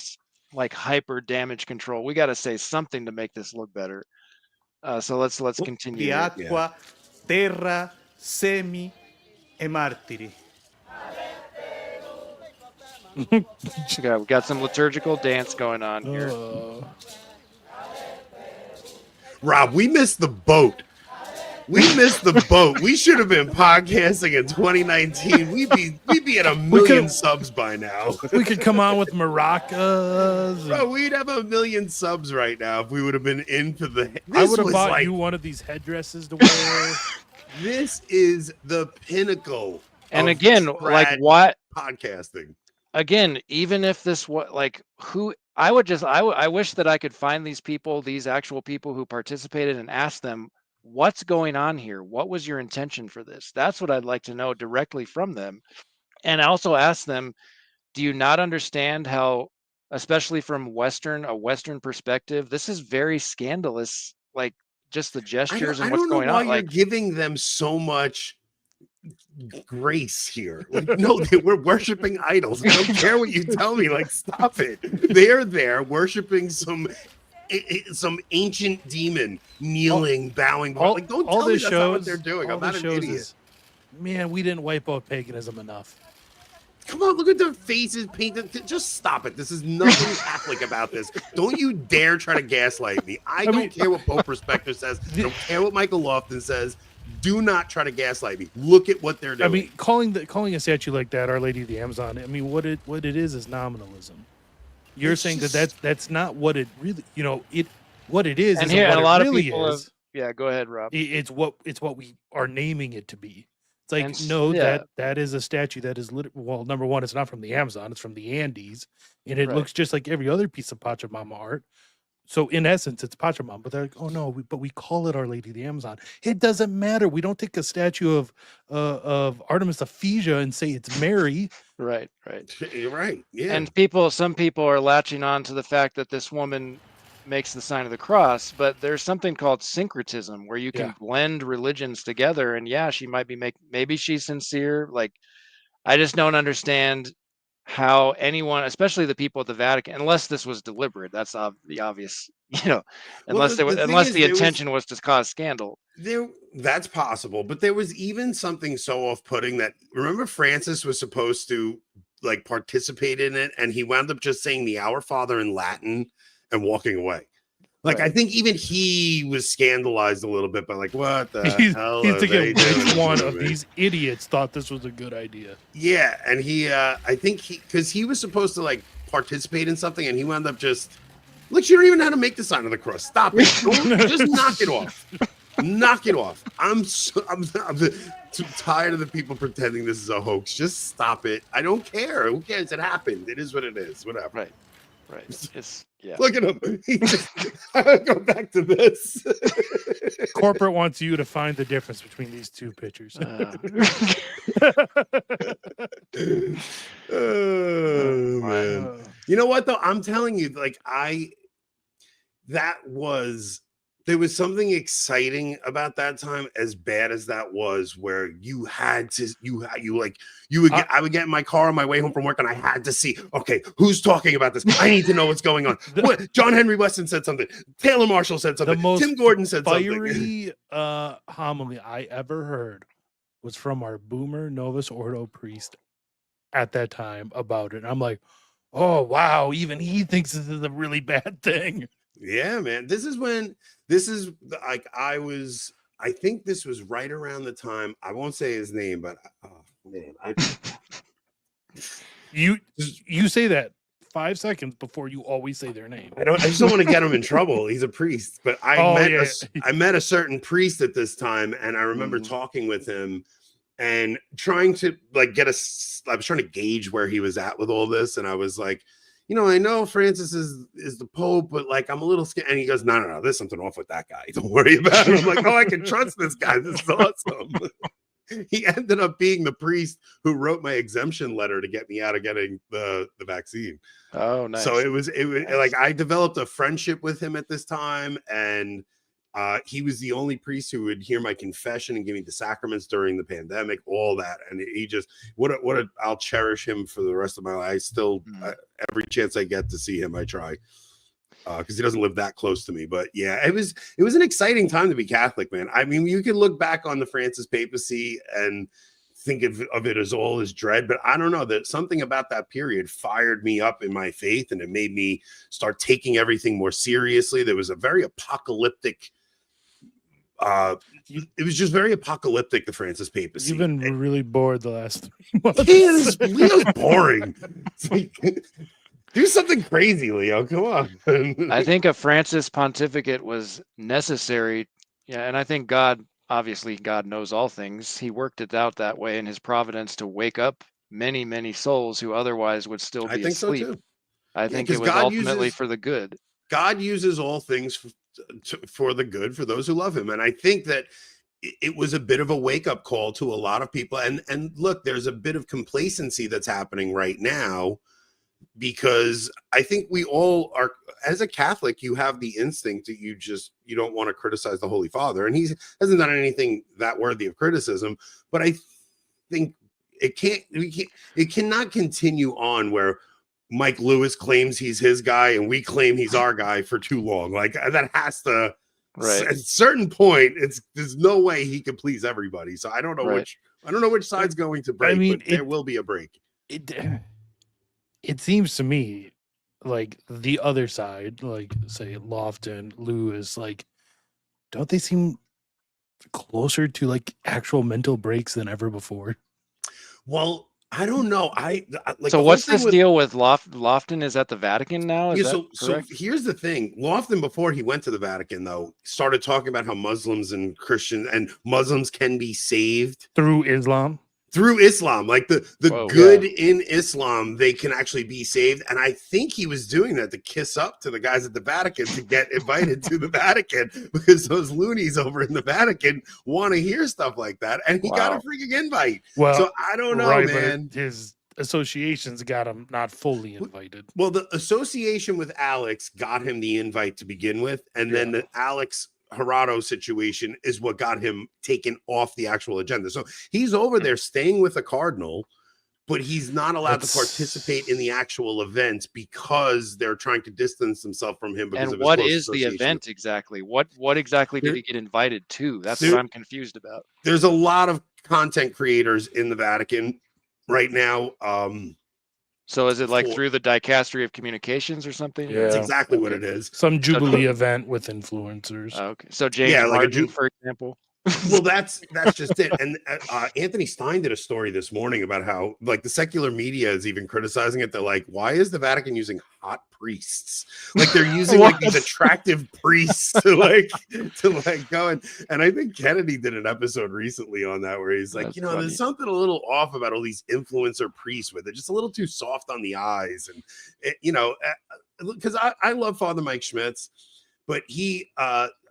like hyper damage control. We got to say something to make this look better. So let's continue. Di acqua, terra, semi e martiri. We got some liturgical dance going on here. Rob, we missed the boat. We should have been podcasting in 2019. We'd be at 1 million subs by now. We could come on with maracas. Bro, we'd have 1 million subs right now if we would have been into the. I would have bought you one of these headdresses to wear. This is the pinnacle. And again, like what podcasting? Again, even if this was like I wish that I could find these people, these actual people who participated, and ask them, what's going on here? What was your intention for this? That's what I'd like to know directly from them. And also ask them, do you not understand how, especially from a Western perspective, this is very scandalous, like just the gestures and what's going on. I don't know why you're giving them so much grace here. Like, no, we're worshiping idols. I don't care what you tell me. Like, stop it. They're there worshiping some ancient demon, kneeling, bowing. Like, don't tell me that's not what they're doing. I'm not an idiot. man, we didn't wipe out paganism enough. Come on, look at their faces painted. Just stop it. This is nothing Catholic about this. Don't you dare try to gaslight me. I don't care what Pope Respecter says. I don't care what Michael Lofton says. Do not try to gaslight me. Look at what they're doing. I mean, calling a statue like that Our Lady of the Amazon. I mean, what it is nominalism. You're saying that's not what it really. What it is. And is here, what a lot it really of people is. yeah, go ahead, Rob. It's what we are naming it to be. It's like, And no, yeah. that is a statue that is well, number one, it's not from the Amazon, it's from the Andes, and it Right. looks just like every other piece of Pachamama art. So in essence, it's Pachamama, but they're like, oh no, but we call it Our Lady of the Amazon. It doesn't matter. We don't take a statue of Artemis Ephesia and say it's Mary. Right. You're right. Yeah. And some people are latching on to the fact that this woman makes the sign of the cross, but there's something called syncretism where you can blend religions together. And yeah, she might be maybe she's sincere. Like, I just don't understand how anyone, especially the people at the Vatican, unless this was deliberate, that's the obvious, unless the intention was to cause scandal. That's possible, but there was even something so off-putting that, remember, Francis was supposed to like participate in it, and he wound up just saying the Our Father in Latin and walking away. Like, right. I think even he was scandalized a little bit by like, what the hell? He's thinking which one of these idiots thought this was a good idea. Yeah, and I think because he was supposed to like participate in something, and he wound up just, look, you don't even know how to make the sign of the cross. Stop it. Just knock it off. Knock it off. I'm too tired of the people pretending this is a hoax. Just stop it. I don't care. Who cares? It happened. It is what it is. Whatever. Right. It's Look at him. I go back to this. Corporate wants you to find the difference between these two pictures. Oh man. You know what though? I'm telling you, like there was something exciting about that time, as bad as that was, where you had to, I would get in my car on my way home from work and I had to see, okay, who's talking about this? I need to know what's going on. What John Henry Weston said something. Taylor Marshall said something. Tim Gordon said fiery homily I ever heard was from our boomer Novus Ordo priest at that time about it. And I'm like, oh wow, even he thinks this is a really bad thing. Yeah, man. I think this was right around the time, I won't say his name, but you say that 5 seconds before you always say their name. I just don't want to get him in trouble. He's a priest, but I met a certain priest at this time, and I remember talking with him and trying to like I was trying to gauge where he was at with all this, and I was like, I know Francis is the Pope, but like I'm a little scared. And he goes, no, there's something off with that guy. Don't worry about it. I'm like, I can trust this guy. This is awesome. He ended up being the priest who wrote my exemption letter to get me out of getting the vaccine. Oh, nice. So it was nice. Like I developed a friendship with him at this time, and he was the only priest who would hear my confession and give me the sacraments during the pandemic, all that. And he just, I'll cherish him for the rest of my life. I still, every chance I get to see him, I try, because he doesn't live that close to me. But yeah, it was an exciting time to be Catholic, man. I mean, you can look back on the Francis papacy and think of it as all as dread, but I don't know, that something about that period fired me up in my faith, and it made me start taking everything more seriously. There was a very apocalyptic, it was just very apocalyptic, the Francis papacy. You've been really bored the last 3 months. Leo's boring. Do something crazy, Leo. Come on. I think a Francis pontificate was necessary. Yeah, and I think God knows all things. He worked it out that way in his providence to wake up many, many souls who otherwise would still be asleep. So too. I think it was ultimately for the good. God uses all things for the good for those who love him. And I think that it was a bit of a wake-up call to a lot of people. And look, there's a bit of complacency that's happening right now, because I think we all are, as a Catholic, you have the instinct that you don't want to criticize the Holy Father. And he hasn't done anything that worthy of criticism. But I think it cannot continue on where Mike Lewis claims he's his guy and we claim he's our guy for too long. Like, that has to, at a certain point, there's no way he can please everybody. So I don't know I don't know which side's going to break, mean, but there will be a break. It seems to me like the other side, like say Lofton, Lewis, like don't they seem closer to like actual mental breaks than ever before? Well, I don't know. I like So the whole what's thing this with deal with Lofton is at the Vatican now? Is yeah. that So correct? here's the thing. Lofton, before he went to the Vatican, though, started talking about how Muslims and Christians and Muslims can be saved Through Islam. through Islam, like the Whoa. good in Islam, they can actually be saved. And I think he was doing that to kiss up to the guys at the Vatican to get invited to the Vatican because those loonies over in the Vatican want to hear stuff like that. And he got a Wow. freaking invite. Well, So I don't know, right, man. but his associations got him not fully invited. Well, the association with Alex got him the invite to begin with, and then the Alex Gerardo situation is what got him taken off the actual agenda. So he's over there staying with a cardinal, but he's not allowed to participate in the actual events because they're trying to distance themselves from him because And of his what close is the association. event exactly? What exactly did There- he get invited to? That's there- what I'm confused about. There's a lot of content creators in the Vatican right now. So is it like for- through the dicastery of communications or something? That's Yeah. exactly what Okay. it is. Some Jubilee event with influencers. Okay. So James Yeah, like a Martin, for example. Well, that's just it. And Anthony Stein did a story this morning about how like the secular media is even criticizing it. They're like, why is the Vatican using hot priests? Like they're using like these attractive priests to go and I think Kennedy did an episode recently on that where he's like, That's there's funny. something a little off about all these influencer priests with it, just a little too soft on the eyes, and because I love Father Mike Schmitz, but he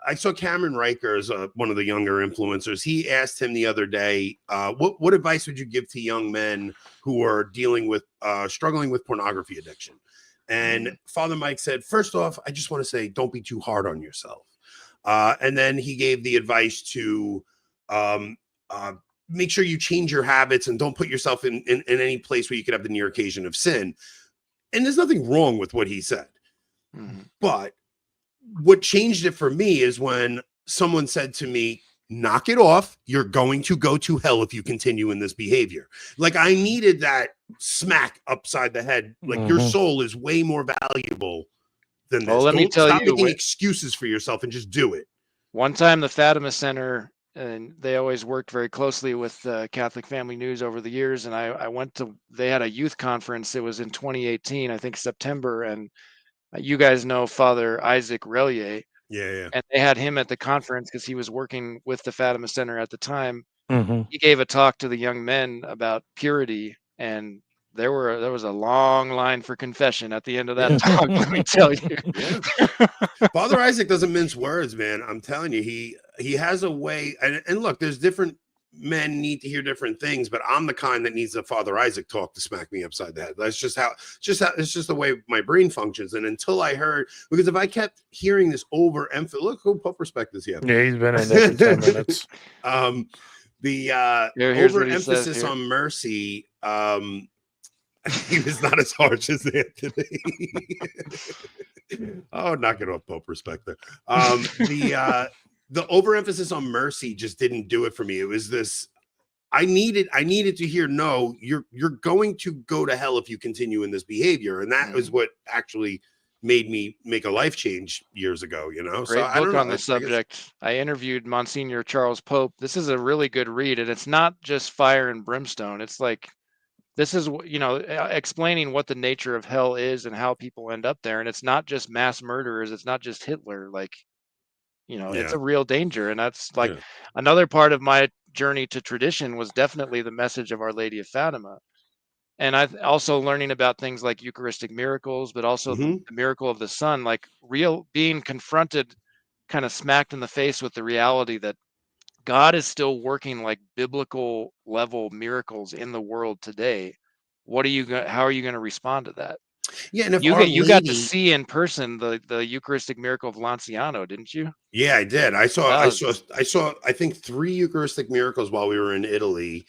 I saw Cameron Riker as one of the younger influencers. He asked him the other day, what advice would you give to young men who are dealing with struggling with pornography addiction? And Father Mike said, first off, I just want to say, don't be too hard on yourself. And then he gave the advice to make sure you change your habits and don't put yourself in any place where you could have the near occasion of sin. And there's nothing wrong with what he said. But what changed it for me is when someone said to me, knock it off. You're going to go to hell if you continue in this behavior. Like I needed that smack upside the head. Like your soul is way more valuable than this. Well, let me Don't tell stop you, making excuses for yourself and just do it. one time the Fatima Center, and they always worked very closely with Catholic Family News over the years. And I went to, they had a youth conference. It was in 2018, I think September. And you guys know Father Isaac Relier. Yeah. And they had him at the conference because he was working with the Fatima Center at the time. Mm-hmm. He gave a talk to the young men about purity, and there was a long line for confession at the end of that talk. Let me tell you. Father Isaac doesn't mince words, man. I'm telling you, he has a way. And look, there's different men need to hear different things, but I'm the kind that needs a Father Isaac talk to smack me upside the head. That's just how it's just the way my brain functions. And until I heard, because if I kept hearing this over emphasis, look who Pope Respect is here. Yeah, he's been in there for 10 minutes. The Here's what he overemphasis says here. on mercy, he was not as harsh as Anthony. Oh, knock it off, Pope Respect there. The overemphasis on mercy just didn't do it for me. It was this. I needed to hear, no, you're going to go to hell if you continue in this behavior, and that was what actually made me make a life change years ago. Great so I book don't know. on the subject. I interviewed Monsignor Charles Pope. This is a really good read, and it's not just fire and brimstone. It's like, this is explaining what the nature of hell is and how people end up there, and it's not just mass murderers. It's not just Hitler. Like, it's a real danger. And that's like another part of my journey to tradition was definitely the message of Our Lady of Fatima. And I've also learning about things like Eucharistic miracles, but also the miracle of the sun, like being confronted, kind of smacked in the face with the reality that God is still working like biblical level miracles in the world today. How are you going to respond to that? Yeah, and if you got to see in person the Eucharistic miracle of Lanciano, didn't you? Yeah, I did. I saw I think 3 Eucharistic miracles while we were in Italy.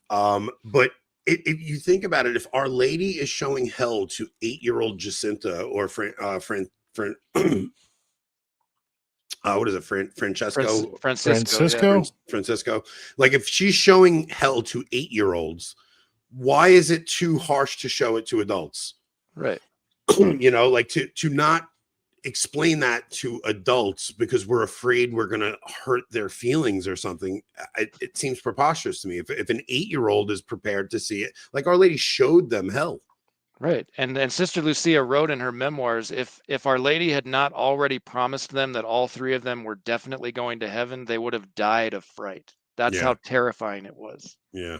But if you think about it, if Our Lady is showing hell to 8-year-old Jacinta or what is it, Francesco? Francisco, yeah. Francisco. Like, if she's showing hell to 8-year-olds, why is it too harsh to show it to adults? Right. You know, like to not explain that to adults because we're afraid we're going to hurt their feelings or something. It seems preposterous to me. If an 8-year-old is prepared to see it, like Our Lady showed them hell. Right. And Sister Lucia wrote in her memoirs, if Our Lady had not already promised them that all three of them were definitely going to heaven, they would have died of fright. That's how terrifying it was. Yeah.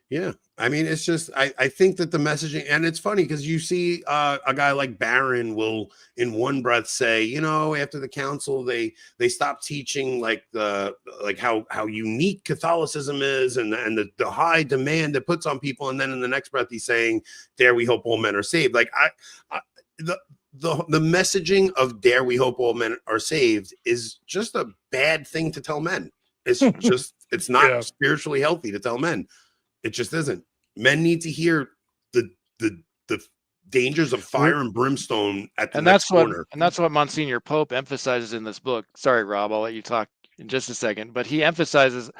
Yeah. I mean, it's just, I think that the messaging, and it's funny because you see a guy like Barron will in one breath say, you know, after the council, they stopped teaching like how unique Catholicism is and the high demand it puts on people. And then in the next breath, he's saying, dare we hope all men are saved. Like the messaging of dare we hope all men are saved is just a bad thing to tell men. It's just, it's not spiritually healthy to tell men. It just isn't. Men need to hear the dangers of fire and brimstone at the next corner. And that's what Monsignor Pope emphasizes in this book. Sorry, Rob, I'll let you talk in just a second. But he emphasizes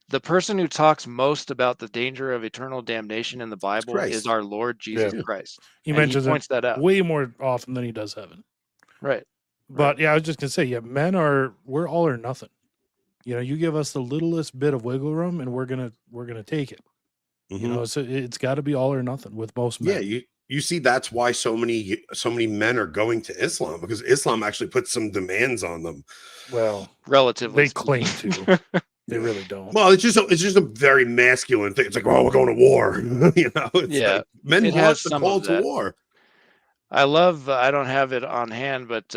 the person who talks most about the danger of eternal damnation in the Bible is our Lord Jesus Christ. He mentions points that out way more often than he does heaven. Right. But yeah, I was just gonna say, men we're all or nothing. You know, you give us the littlest bit of wiggle room, and we're gonna take it. You know, so it's got to be all or nothing with most men. Yeah, you see, that's why so many men are going to Islam, because Islam actually puts some demands on them. Well, relatively, they claim to. They really don't. Well, it's just a very masculine thing. It's like, oh, we're going to war. You know, it's like men want the call to war. I don't have it on hand, but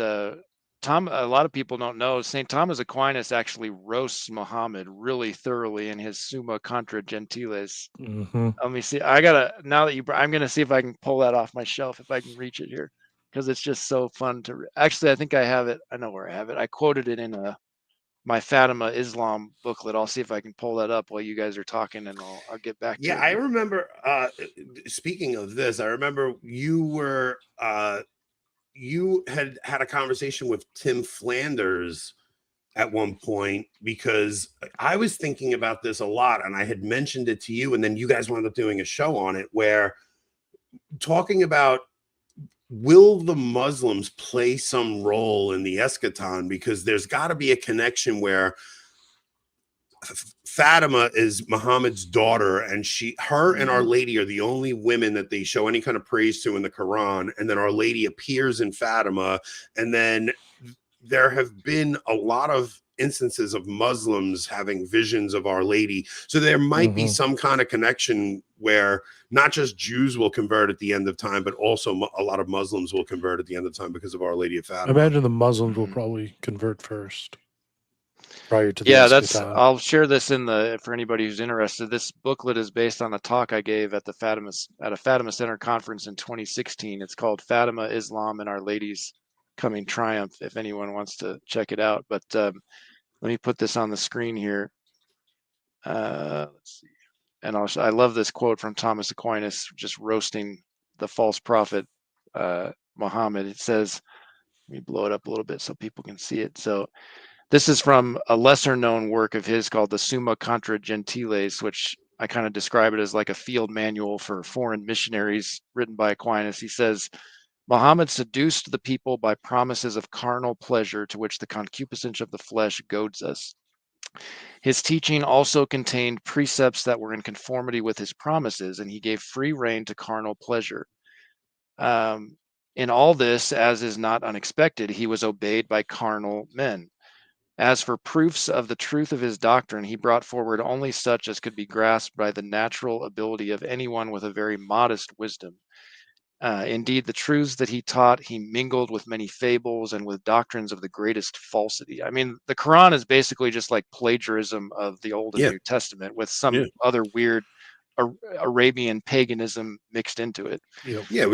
a lot of people don't know, St. Thomas Aquinas actually roasts Muhammad really thoroughly in his Summa Contra Gentiles. Let me see. I'm going to see if I can pull that off my shelf, if I can reach it here, because it's just so fun to actually, I think I have it. I know where I have it. I quoted it in my Fatima Islam booklet. I'll see if I can pull that up while you guys are talking, and I'll get back to it. Yeah, I remember, speaking of this, I remember you had a conversation with Tim Flanders at one point, because I was thinking about this a lot and I had mentioned it to you, and then you guys wound up doing a show on it where talking about, will the Muslims play some role in the eschaton? Because there's got to be a connection where Fatima is Muhammad's daughter, and her and Our Lady are the only women that they show any kind of praise to in the Quran. And then Our Lady appears in Fatima. And then there have been a lot of instances of Muslims having visions of Our Lady. So there might be some kind of connection where not just Jews will convert at the end of time, but also a lot of Muslims will convert at the end of time because of Our Lady of Fatima. I imagine the Muslims will probably convert first. Prior to the I'll share this for anybody who's interested. This booklet is based on a talk I gave at a Fatima Center conference in 2016. It's called Fatima, Islam, and Our Lady's Coming Triumph, if anyone wants to check it out. But let me put this on the screen here. Let's see. And I love this quote from Thomas Aquinas, just roasting the false prophet Muhammad. It says, let me blow it up a little bit so people can see it. So this is from a lesser known work of his called the Summa Contra Gentiles, which I kind of describe it as like a field manual for foreign missionaries written by Aquinas. He says, Muhammad seduced the people by promises of carnal pleasure to which the concupiscence of the flesh goads us. His teaching also contained precepts that were in conformity with his promises, and he gave free rein to carnal pleasure. In all this, as is not unexpected, he was obeyed by carnal men. As for proofs of the truth of his doctrine, he brought forward only such as could be grasped by the natural ability of anyone with a very modest wisdom. Indeed, the truths that he taught, he mingled with many fables and with doctrines of the greatest falsity. I mean, the Quran is basically just like plagiarism of the Old and New Testament with some other weird Arabian paganism mixed into it. Yeah,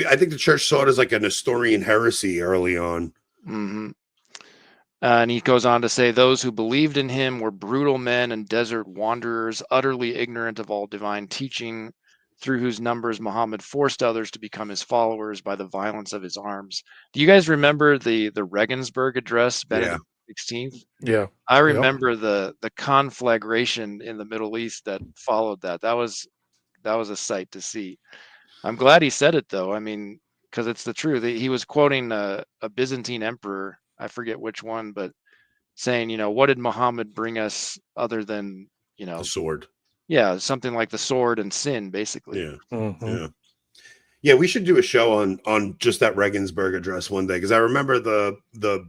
I think the church saw it as like a Nestorian heresy early on. And he goes on to say, those who believed in him were brutal men and desert wanderers, utterly ignorant of all divine teaching. through whose numbers Muhammad forced others to become his followers by the violence of his arms. Do you guys remember the Regensburg address, Benedict XVI? Yeah. I Yep. remember the conflagration in the Middle East that followed that. That was a sight to see. I'm glad he said it though. I mean, because it's the truth. He was quoting a Byzantine emperor, I forget which one, but saying, you know, what did Muhammad bring us other than, you know, The sword. yeah, something like the sword and sin, basically. Yeah. Mhm. Yeah. Yeah, we should do a show on just that Regensburg address one day, because I remember the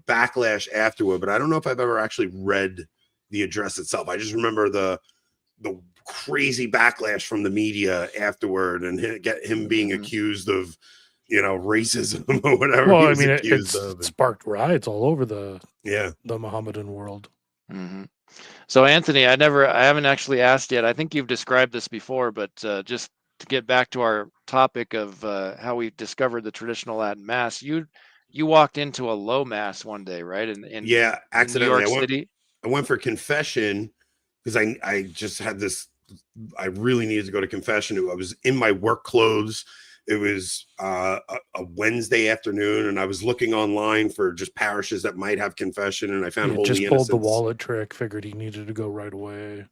backlash afterward, but I don't know if I've ever actually read the address itself. I just remember the crazy backlash from the media afterward, and him being accused of, you know, racism or whatever. Well, he I was mean, accused of. it sparked riots all over the Yeah. Mohammedan world. Mm-hmm. So Anthony, I haven't actually asked yet. I think you've described this before, but just to get back to our topic of how we discovered the traditional Latin Mass, you walked into a low Mass one day, right? In Yeah, in New accidentally. York City. I went for confession because I just had this. I really needed to go to confession. I was in my work clothes. It was a Wednesday afternoon, and I was looking online for just parishes that might have confession, and I found He Holy just Innocents. pulled the wallet trick. Figured he needed to go right away.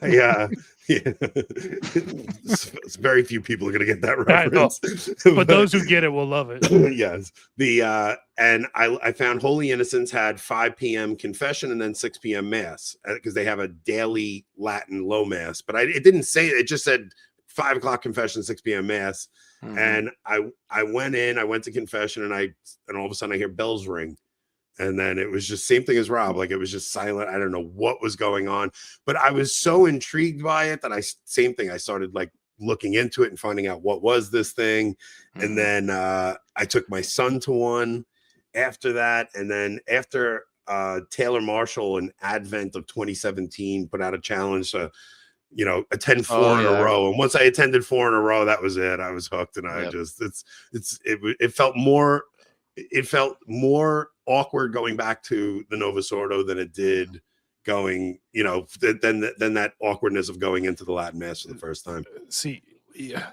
yeah. It's very few people are going to get that I know. reference, But those who get it will love it. yes. And I found Holy Innocents had 5 p.m. confession and then 6 p.m. mass, because they have a daily Latin low mass. But it didn't say it; just said 5 o'clock confession, 6 p.m. mass. Mhm. And I went in, I went to confession, and all of a sudden I hear bells ring. And then it was just same thing as Rob. Like, it was just silent. I don't know what was going on, but I was so intrigued by it that same thing. I started like looking into it and finding out what was this thing. Mhm. And then I took my son to one after that. And then after Taylor Marshall in Advent of 2017 put out a challenge to, you know, attend 4 in a row. And once I attended 4 in a row, that was it. I was hooked. And I just, it felt more awkward going back to the Novus Ordo than it did going, you know, than that awkwardness of going into the Latin Mass for the first time. See, yeah,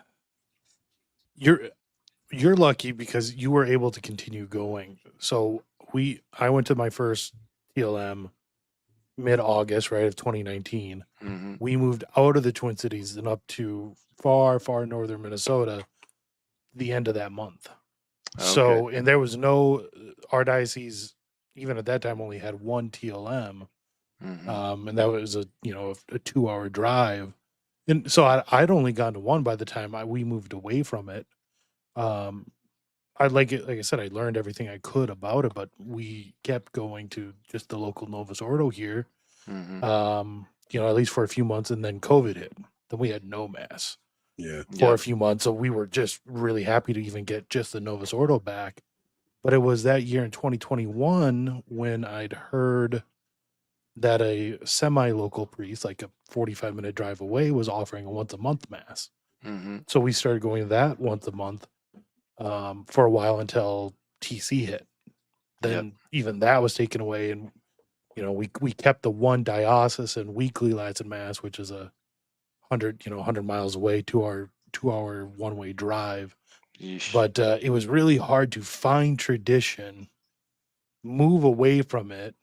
you're lucky because you were able to continue going. So I went to my first TLM mid-August, right, of 2019. Mhm. We moved out of the Twin Cities and up to far northern Minnesota the end of that month. So, and there was no, our diocese, even at that time, only had one TLM. Mhm. And that was a 2-hour drive. And so I'd only gone to one by the time we moved away from it. I like it. Like I said, I learned everything I could about it, but we kept going to just the local Novus Ordo here. Mhm. At least for a few months, and then COVID hit. Then we had no mass for Yeah. a few months. So we were just really happy to even get just the Novus Ordo back. But it was that year in 2021 when I'd heard that a semi-local priest, like a 45-minute drive away, was offering a once-a-month mass. Mhm. So we started going to that once a month for a while until TC hit. Then even that was taken away, and we kept the one diocesan weekly Latin Mass, which is 100 miles away, 2-hour one-way drive. Yeesh. But it was really hard to find tradition, move away from it,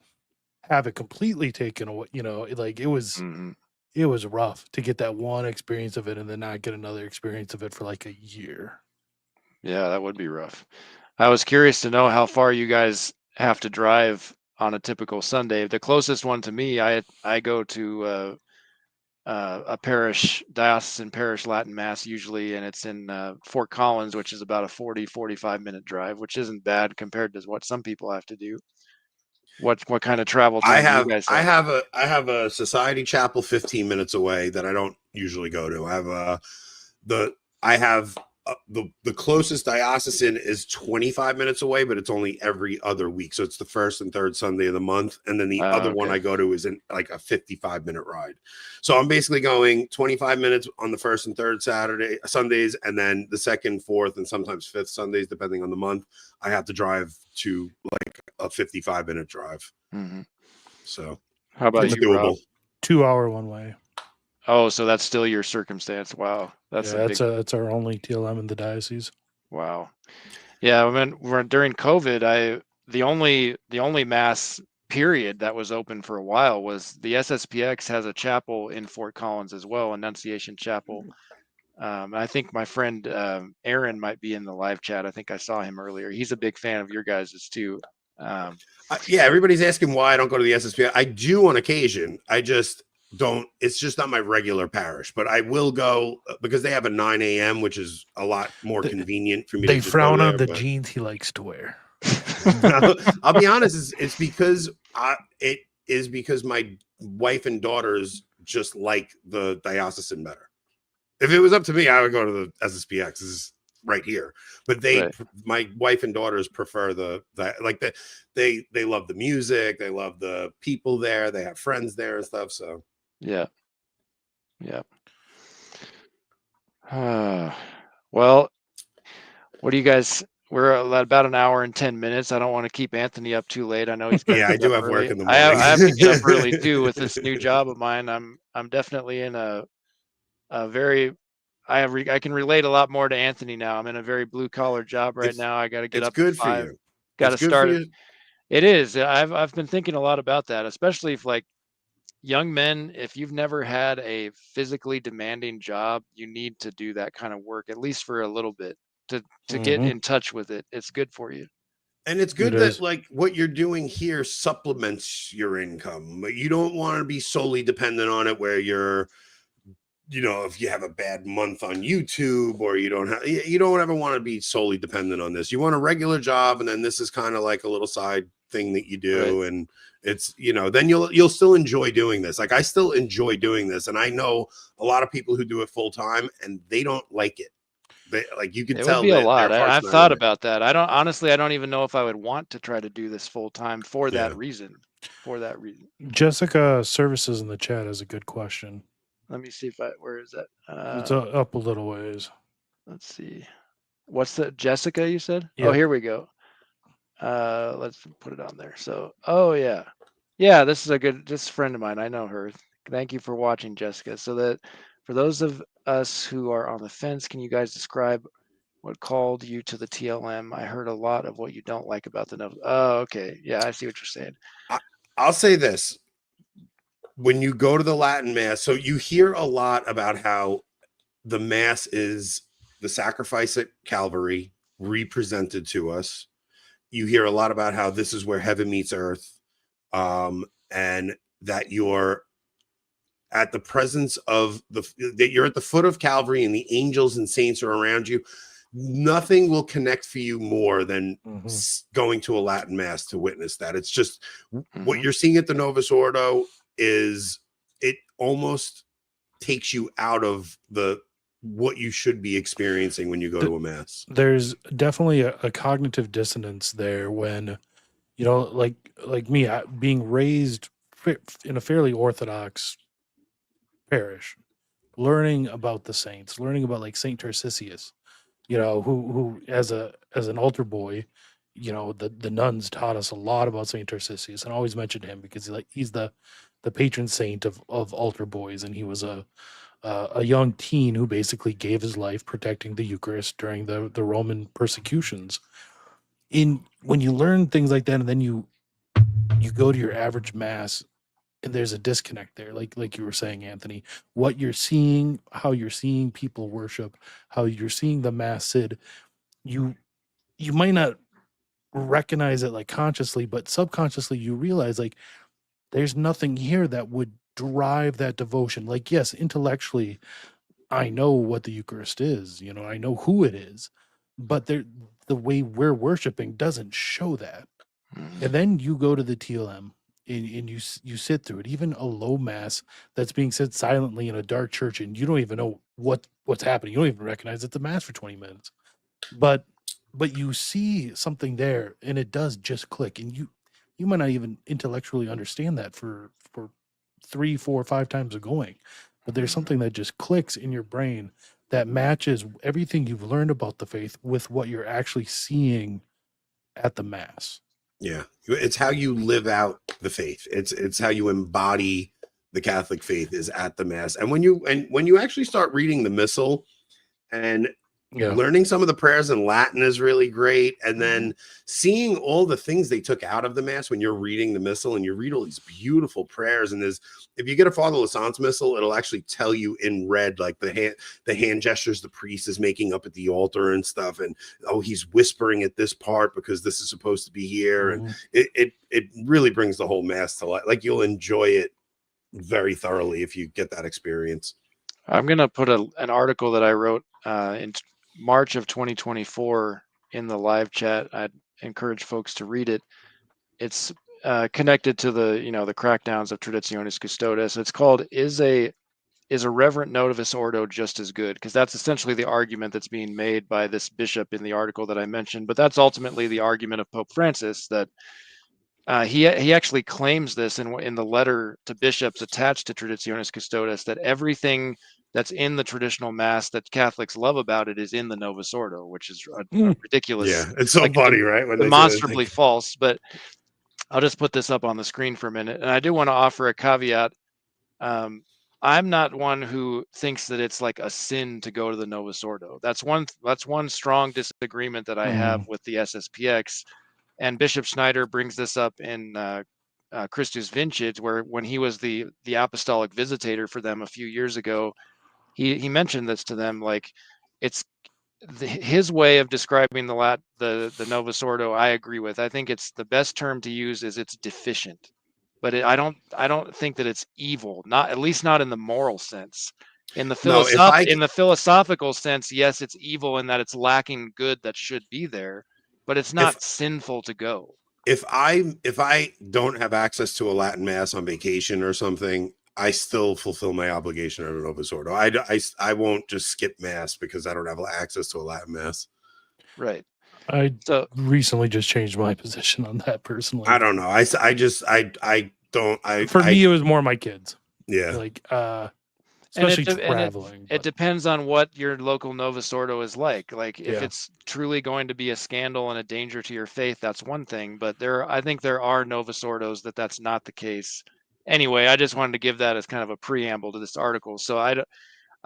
have it completely taken away. It was Mhm. it was rough to get that one experience of it and then not get another experience of it for like a year. Yeah, that would be rough. I was curious to know how far you guys have to drive on a typical Sunday. The closest one to me, I go to a diocesan parish Latin Mass usually, and it's in Fort Collins, which is about a 45-minute drive, which isn't bad compared to what some people have to do. What kind of travel time do you guys have? I have a society chapel 15 minutes away that I don't usually go to. I have the closest diocesan is 25 minutes away, but it's only every other week. So it's the first and third Sunday of the month. And then the other one I go to is in like a 55-minute ride. So I'm basically going 25 minutes on the first and third Sundays, and then the second, fourth, and sometimes fifth Sundays, depending on the month, I have to drive to like a 55-minute drive. Mm-hmm. So how about it's you, Rob? doable. 2-hour one way. Oh, so that's still your circumstance. Wow. That's a big, that's our only TLM in the diocese. wow. Yeah, during COVID, the only mass period that was open for a while was the SSPX has a chapel in Fort Collins as well, Annunciation Chapel. I think my friend Aaron might be in the live chat. I think I saw him earlier. He's a big fan of your guys's too. Yeah, everybody's asking why I don't go to the SSP. I do on occasion. I just don't. It's just not my regular parish, but I will go because they have a 9 a.m., which is a lot more convenient for me. They to just frown go there, on the but jeans he likes to wear. I'll be honest. It's because it is because my wife and daughters just like the diocesan better. If it was up to me, I would go to the SSPX. This is right here, but Right. my wife and daughters prefer they love the music, they love the people there, they have friends there and stuff. So Yeah. Well, what do you guys? We're at about an hour and 10 minutes. I don't want to keep Anthony up too late. I know he's got to yeah, I get do up have work early. in the I have to get up early morning. too with this new job of mine. I'm definitely in a very I can relate a lot more to Anthony now. I'm in a very blue collar job right it's now. I got to get it's up at good for 5. you. Got It's to good for start it. you. It is. I've been thinking a lot about that, especially if like young men, if you've never had a physically demanding job, you need to do that kind of work at least for a little bit to get in touch with it. It's good for you. And it's It good is. that like what you're doing here supplements your income, but you don't want to be solely dependent on it where you're, if you have a bad month on YouTube or you don't ever want to be solely dependent on this. You want a regular job, and then this is kind of like a little side thing that you do. Right. And it's, then you'll still enjoy doing this. Like I still enjoy doing this. And I know a lot of people who do it full time and they don't like it. They like, you can It would tell be a that lot. their heart's I've not in thought it. about that. I don't even know if I would want to try to do this full time for that Yeah. reason. For that reason. Jessica Services in the chat has a good question. Let me see where is that? It's up a little ways. Let's see. What's the Jessica you said? Oh, Yep. here we go. Let's put it on there. So, oh yeah. Yeah, this is a friend of mine. I know her. Thank you for watching, Jessica. So that for those of us who are on the fence, can you guys describe what called you to the TLM? I heard a lot of what you don't like about the Oh, okay. Yeah, I see what you're saying. I'll say this. When you go to the Latin Mass, so you hear a lot about how the Mass is the sacrifice at Calvary represented to us. You hear a lot about how this is where heaven meets earth, and that you're at the presence of that you're at the foot of Calvary and the angels and saints are around you. Nothing will connect for you more than going to a Latin Mass to witness that. It's just what you're seeing at the Novus Ordo is it almost takes you out of what you should be experiencing when you go to a Mass. There's definitely a cognitive dissonance there when, like me, being raised in a fairly Orthodox parish, learning about the saints, learning about like Saint Tarcisius, who as an altar boy, the nuns taught us a lot about Saint Tarcisius and always mentioned him because he's the patron saint of altar boys, and he was a young teen who basically gave his life protecting the Eucharist during the Roman persecutions. When you learn things like that, and then you go to your average Mass, and there's a disconnect there, like you were saying, Anthony. What you're seeing, how you're seeing people worship, how you're seeing the Mass said, you might not recognize it like consciously, but subconsciously you realize like there's nothing here that would drive that devotion. Like, yes, intellectually I know what the Eucharist is, I know who it is, but the way we're worshiping doesn't show that. And then you go to the TLM and you sit through it, even a low Mass that's being said silently in a dark church, and you don't even know what's happening. You don't even recognize it's a Mass for 20 minutes. But you see something there, and it does just click, and you might not even intellectually understand that for 3, 4, 5 times of going, but there's something that just clicks in your brain that matches everything you've learned about the faith with what you're actually seeing at the Mass. Yeah, it's how you live out the faith. It's how you embody the Catholic faith is at the Mass. And when you actually start reading the Missal and learning some of the prayers in Latin is really great. And then seeing all the things they took out of the Mass when you're reading the Missal, and you read all these beautiful prayers. And if you get a Father Lassance Missal, it'll actually tell you in red, like the hand gestures the priest is making up at the altar and stuff. And, oh, he's whispering at this part because this is supposed to be here. And it really brings the whole Mass to life. Like, you'll enjoy it very thoroughly if you get that experience. I'm going to put an article that I wrote in March of 2024 in the live chat. I'd encourage folks to read it. It's connected to the crackdowns of Traditionis Custodes. It's called "Is a Reverent Novus Ordo Just as Good?" Because that's essentially the argument that's being made by this bishop in the article that I mentioned. But that's ultimately the argument of Pope Francis, that he actually claims this in the letter to bishops attached to Traditionis Custodes, that everything that's in the traditional Mass that Catholics love about it is in the Novus Ordo, which is a ridiculous. Yeah, it's so funny, right? When demonstrably false. But I'll just put this up on the screen for a minute. And I do want to offer a caveat. I'm not one who thinks that it's like a sin to go to the Novus Ordo. That's one strong disagreement that I have with the SSPX. And Bishop Schneider brings this up in Christus Vincit, where when he was the apostolic visitator for them a few years ago, he mentioned this to them, like it's his way of describing the Novus Ordo. I agree with. I think it's the best term to use is it's deficient, but I don't think that it's evil. Not, at least not in the moral sense. In the philosophical sense, yes, it's evil in that it's lacking good that should be there, but it's not sinful to go. If I don't have access to a Latin Mass on vacation or something, I still fulfill my obligation at a Novus Ordo. I won't just skip Mass because I don't have access to a Latin Mass. Right. I recently just changed my position on that personally. I don't know. I don't. For me, it was more my kids. Yeah. Like, especially traveling. It depends on what your local Novus Ordo is like. Like, if it's truly going to be a scandal and a danger to your faith, that's one thing. But I think there are Novus Ordos that's not the case. Anyway, I just wanted to give that as kind of a preamble to this article. So I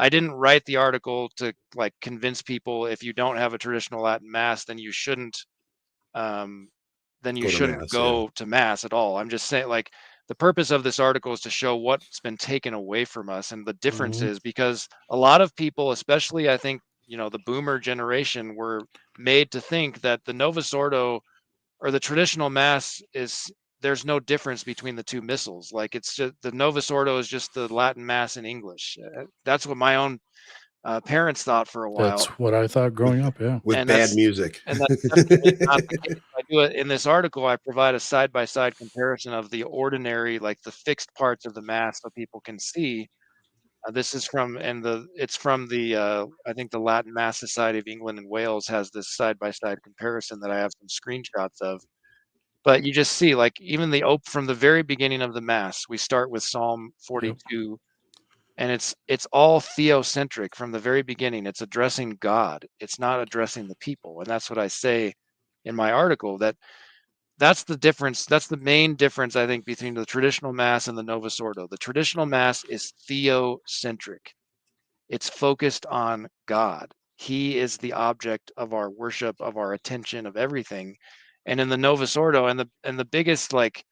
didn't write the article to like convince people if you don't have a traditional Latin Mass, then you shouldn't go to Mass at all. I'm just saying, like, the purpose of this article is to show what's been taken away from us and the differences, because a lot of people, especially I think, the boomer generation, were made to think that the Novus Ordo or the traditional Mass there's no difference between the two missals. Like, it's just the Novus Ordo is just the Latin Mass in English. That's what my own parents thought for a while. That's what I thought growing up. Yeah, with bad music. And that's definitely not the case. I do it in this article. I provide a side-by-side comparison of the ordinary, like the fixed parts of the Mass, so people can see. This is from I think the Latin Mass Society of England and Wales has this side-by-side comparison that I have some screenshots of. But you just see, like, even from the very beginning of the Mass, we start with Psalm 42, and it's all theocentric from the very beginning. It's addressing God. It's not addressing the people. And that's what I say in my article, that's the difference. That's the main difference, I think, between the traditional Mass and the Novus Ordo. The traditional Mass is theocentric. It's focused on God. He is the object of our worship, of our attention, of everything. And in the Novus Ordo, and the biggest like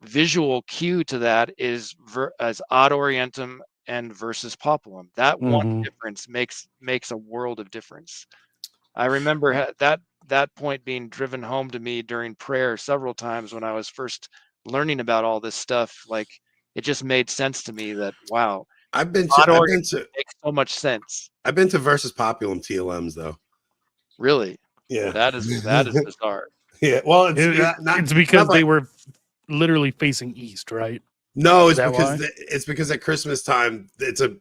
visual cue to that is as ad orientem and versus populum. That one difference makes a world of difference. I remember that point being driven home to me during prayer several times when I was first learning about all this stuff. Like, it just made sense to me that, wow, I've been to makes so much sense. I've been to versus populum TLMs though. Really? Yeah. Well, that is bizarre. Yeah. Well, it's because they were literally facing east, right? No, it's because at Christmas time, it's a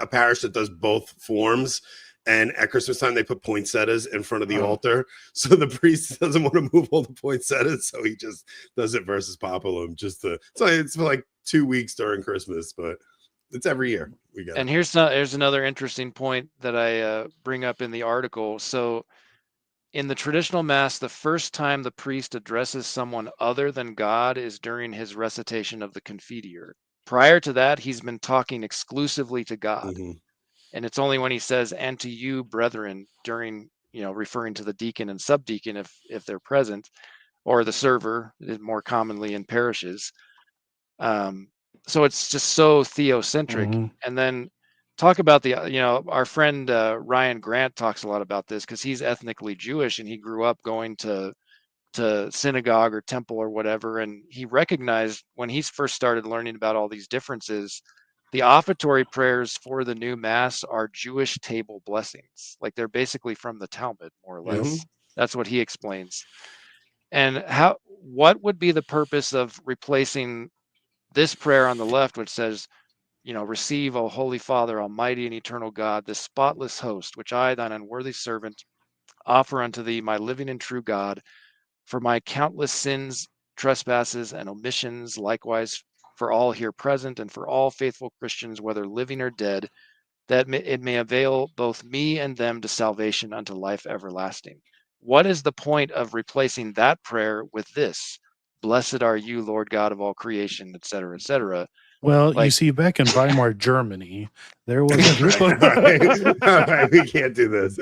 parish that does both forms. And at Christmas time, they put poinsettias in front of the altar. So the priest doesn't want to move all the poinsettias. So he just does it versus populum. So it's for like 2 weeks during Christmas, but it's every year. And here's another interesting point that I bring up in the article. So in the traditional Mass, the first time the priest addresses someone other than God is during his recitation of the Confiteor. Prior to that, he's been talking exclusively to God. Mm-hmm. And it's only when he says, and to you, brethren, during, referring to the deacon and subdeacon if they're present, or the server, more commonly in parishes. So it's just so theocentric. Mm-hmm. And then talk about our friend Ryan Grant talks a lot about this because he's ethnically Jewish and he grew up going to synagogue or temple or whatever. And he recognized when he first started learning about all these differences, the offertory prayers for the new mass are Jewish table blessings. Like they're basically from the Talmud, more or less. Mm-hmm. That's what he explains. And what would be the purpose of replacing this prayer on the left, which says, receive, O Holy Father, Almighty and eternal God, this spotless host, which I, thine unworthy servant, offer unto thee, my living and true God, for my countless sins, trespasses, and omissions, likewise for all here present, and for all faithful Christians, whether living or dead, that it may avail both me and them to salvation unto life everlasting. What is the point of replacing that prayer with this? Blessed are you, Lord God of all creation, et cetera, et cetera. Well, you Like, see, back in Weimar, Germany, there was a group All of. right, we can't do this.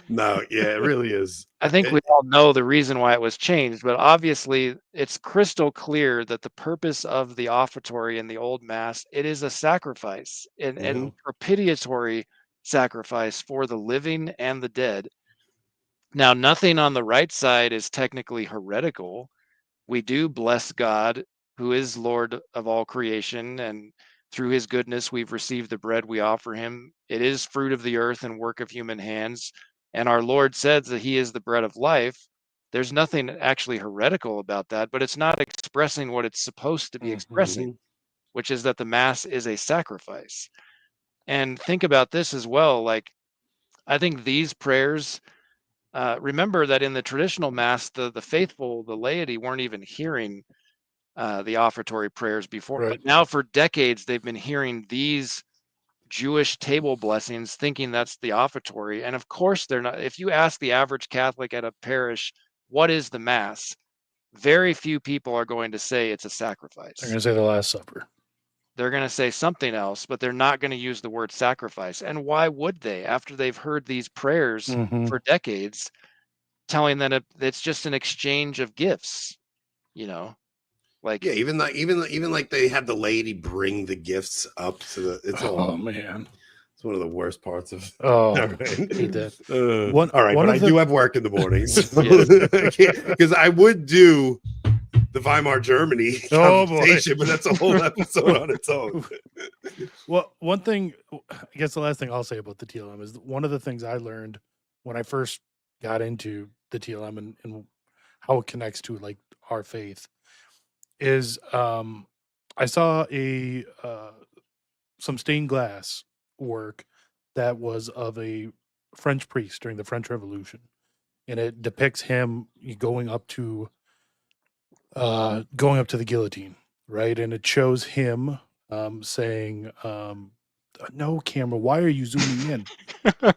No, yeah, it really is. I think we all know the reason why it was changed, but obviously it's crystal clear that the purpose of the offertory in the old mass, it is a sacrifice and Mhm. propitiatory sacrifice for the living and the dead. Now, nothing on the right side is technically heretical. We do bless God, who is Lord of all creation, and through his goodness, we've received the bread we offer him. It is fruit of the earth and work of human hands. And our Lord says that he is the bread of life. There's nothing actually heretical about that, but it's not expressing what it's supposed to be expressing, Mhm. which is that the Mass is a sacrifice. And think about this as well. Like, I think these prayers, remember that in the traditional Mass, the faithful, the laity, weren't even hearing the offertory prayers before, Right. but now for decades they've been hearing these Jewish table blessings, thinking that's the offertory. And of course, they're not. If you ask the average Catholic at a parish, what is the Mass? Very few people are going to say it's a They're sacrifice. going to say the Last Supper. They're going to say something else, but they're not going to use the word sacrifice. And why would they, after they've heard these prayers Mm-hmm. for decades, telling them it's just an exchange of gifts, like. Yeah, even like they have the lady bring the gifts up to the. It's Oh all. man. It's one of the worst parts of. Oh, All right. hate that. All right, one but of I the- do have work in the mornings Yes. because I would do the Weimar Germany Oh, boy. conversation, but that's a whole episode on its own. Well, one thing, I guess the last thing I'll say about the TLM is one of the things I learned when I first got into the TLM and how it connects to like our faith is I saw some stained glass work that was of a French priest during the French Revolution, and it depicts him going up to the guillotine, right? And it shows him saying, "No, camera, why are you zooming in?"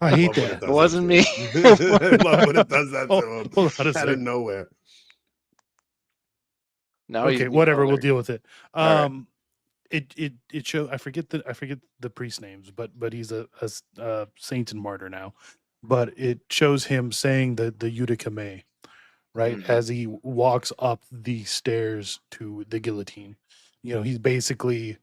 I hate Love when that. it does It wasn't that me. to him. I love when it does that Oh, to him hold on a out second. of nowhere. Now you Okay, can whatever. go We'll there. deal with it. All right. It shows. I forget the priest names, but he's a saint and martyr now. But it shows him saying the Judica Me, right, Mhm. as he walks up the stairs to the guillotine. He's basically,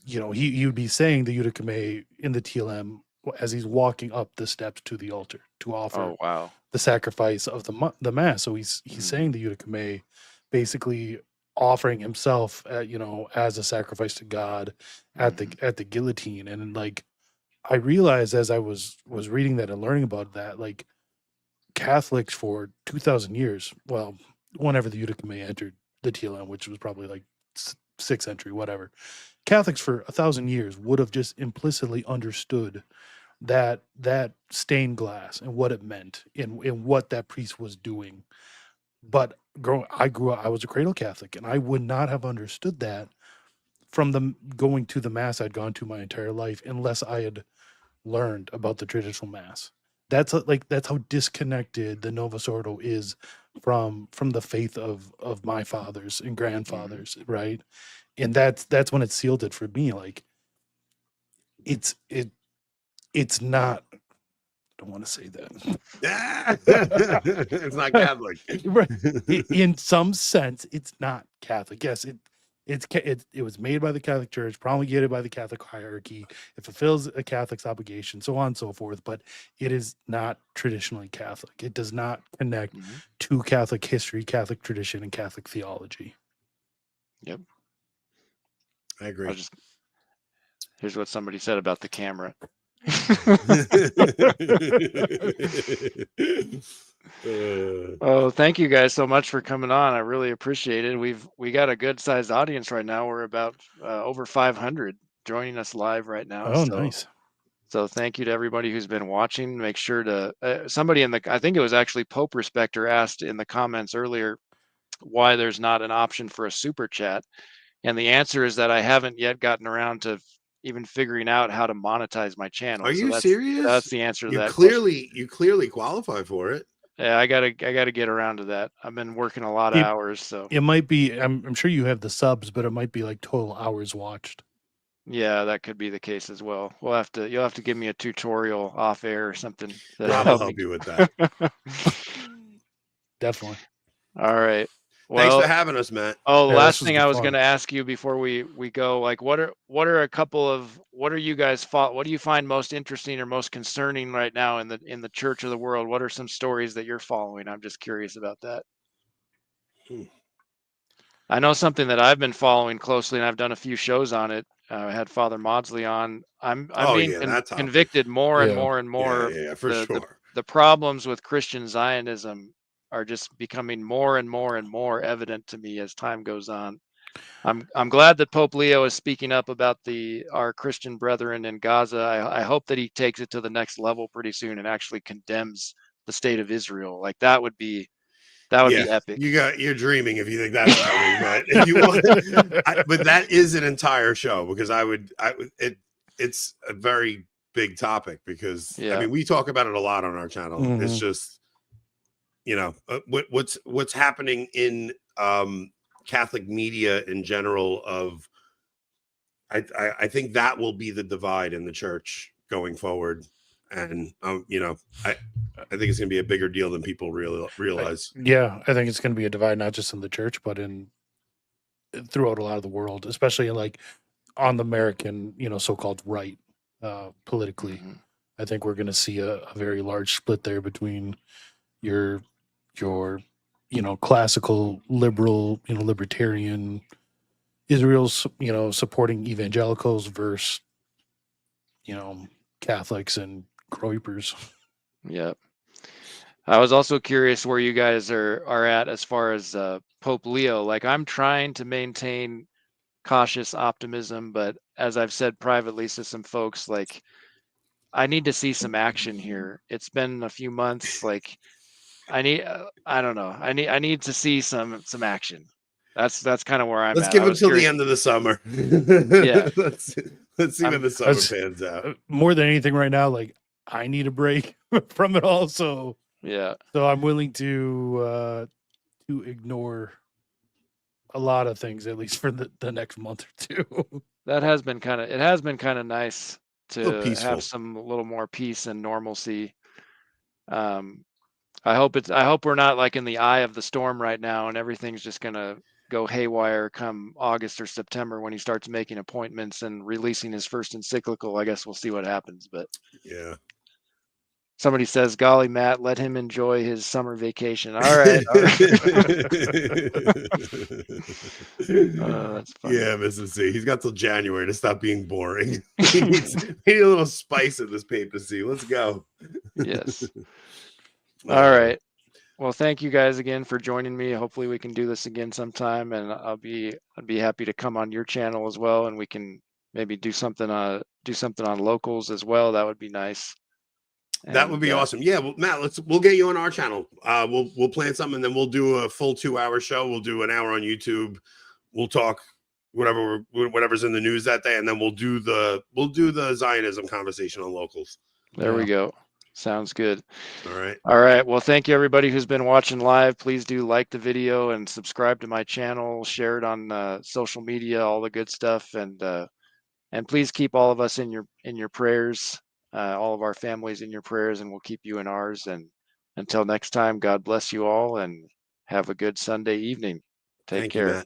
he would be saying the Judica Me in the TLM as he's walking up the steps to the altar to offer Oh, wow. the sacrifice of the mass. So he's saying the Judica Me, basically offering himself, as a sacrifice to God at the guillotine. And like, I realized as I was reading that and learning about that, like Catholics for 2,000 years, well, whenever the Judica Me entered the TLM, which was probably like 6th century, whatever, Catholics for 1,000 years would have just implicitly understood that stained glass and what it meant and what that priest was doing. But I grew up, I was a cradle Catholic, and I would not have understood that from the going to the mass I'd gone to my entire life unless I had learned about the traditional mass. That's how disconnected the Novus Ordo is from the faith of my fathers and grandfathers, right? And that's when it sealed it for me. Like it's not, I don't want to say that. It's not Catholic. Right. In some sense, it's not Catholic. Yes, it was made by the Catholic Church, promulgated by the Catholic hierarchy. It fulfills a Catholic's obligation, so on and so forth. But it is not traditionally Catholic. It does not connect to Catholic history, Catholic tradition, and Catholic theology. Yep. I agree. Here's what somebody said about the camera. Oh, thank you guys so much for coming on. I really appreciate it. We got a good sized audience right now. We're about over 500 joining us live right now. Oh, nice. So thank you to everybody who's been watching. Make sure to somebody I think it was actually Pope Respecter asked in the comments earlier why there's not an option for a super chat. And the answer is that I haven't yet gotten around to even figuring out how to monetize my channel. Are you so serious? That's the answer to that question. You clearly qualify for it. Yeah, I gotta get around to that. I've been working a lot of hours, so it might be. I'm sure you have the subs, but it might be like total hours watched. Yeah, that could be the case as well. You'll have to give me a tutorial off air or something. I'll help you with that. Definitely. All right. Well, thanks for having us, Matt. Oh, yeah, last thing I was going to ask you before we go, like, what do you guys what do you find most interesting or most concerning right now in the church of the world? What are some stories that you're following? I'm just curious about that. I know something that I've been following closely, and I've done a few shows on it. I had Father Maudsley on. I'm being convicted more and more and more. Yeah, for sure. The problems with Christian Zionism are just becoming more and more and more evident to me as time goes on. I'm glad that Pope Leo is speaking up about our Christian brethren in Gaza. I hope that he takes it to the next level pretty soon and actually condemns the state of Israel. Like that would be epic. You're dreaming if you think that's coming, but if you want, but that is an entire show because it's a very big topic because I mean we talk about it a lot on our channel. It's just what's happening in Catholic media in general. I think that will be the divide in the church going forward, and I think it's going to be a bigger deal than people realize. Yeah, I think it's going to be a divide not just in the church, but throughout a lot of the world, especially like on the American, so-called right politically. I think we're going to see a very large split there between your classical liberal, libertarian Israel's, supporting evangelicals versus, Catholics and Groypers. Yeah. I was also curious where you guys are at as far as Pope Leo. Like I'm trying to maintain cautious optimism, but as I've said privately to some folks, like I need to see some action here. It's been a few months. Like I don't know. I need to see some action. That's kind of where I'm at. Let's give him till the end of the summer. Yeah. Let's see when the summer pans out. More than anything right now, like I need a break from it all. So yeah. So I'm willing to ignore a lot of things, at least for the next month or two. It has been kind of nice to have some little more peace and normalcy. I hope we're not like in the eye of the storm right now and everything's just gonna go haywire come August or September when he starts making appointments and releasing his first encyclical. I guess we'll see what happens. But yeah. Somebody says, golly, Matt, let him enjoy his summer vacation. All right. That's funny. Yeah, Mrs. C. He's got till January to stop being boring. He needs a little spice in this papacy. Let's go. Yes. All right. Well, thank you guys again for joining me. Hopefully we can do this again sometime, and I'd be happy to come on your channel as well, and we can maybe do something on locals as well. That would be nice. That would be awesome. Yeah, well, Matt, we'll get you on our channel. We'll plan something, and then we'll do a full 2-hour show. We'll do an hour on YouTube. We'll talk whatever's in the news that day, and then we'll do the Zionism conversation on locals. There we go. Sounds good. All right. All right. Well, thank you everybody who's been watching live. Please do like the video and subscribe to my channel, share it on social media, all the good stuff, and please keep all of us in your prayers, all of our families in your prayers, and we'll keep you in ours. And until next time, God bless you all and have a good Sunday evening. Take Thank you, care. Matt.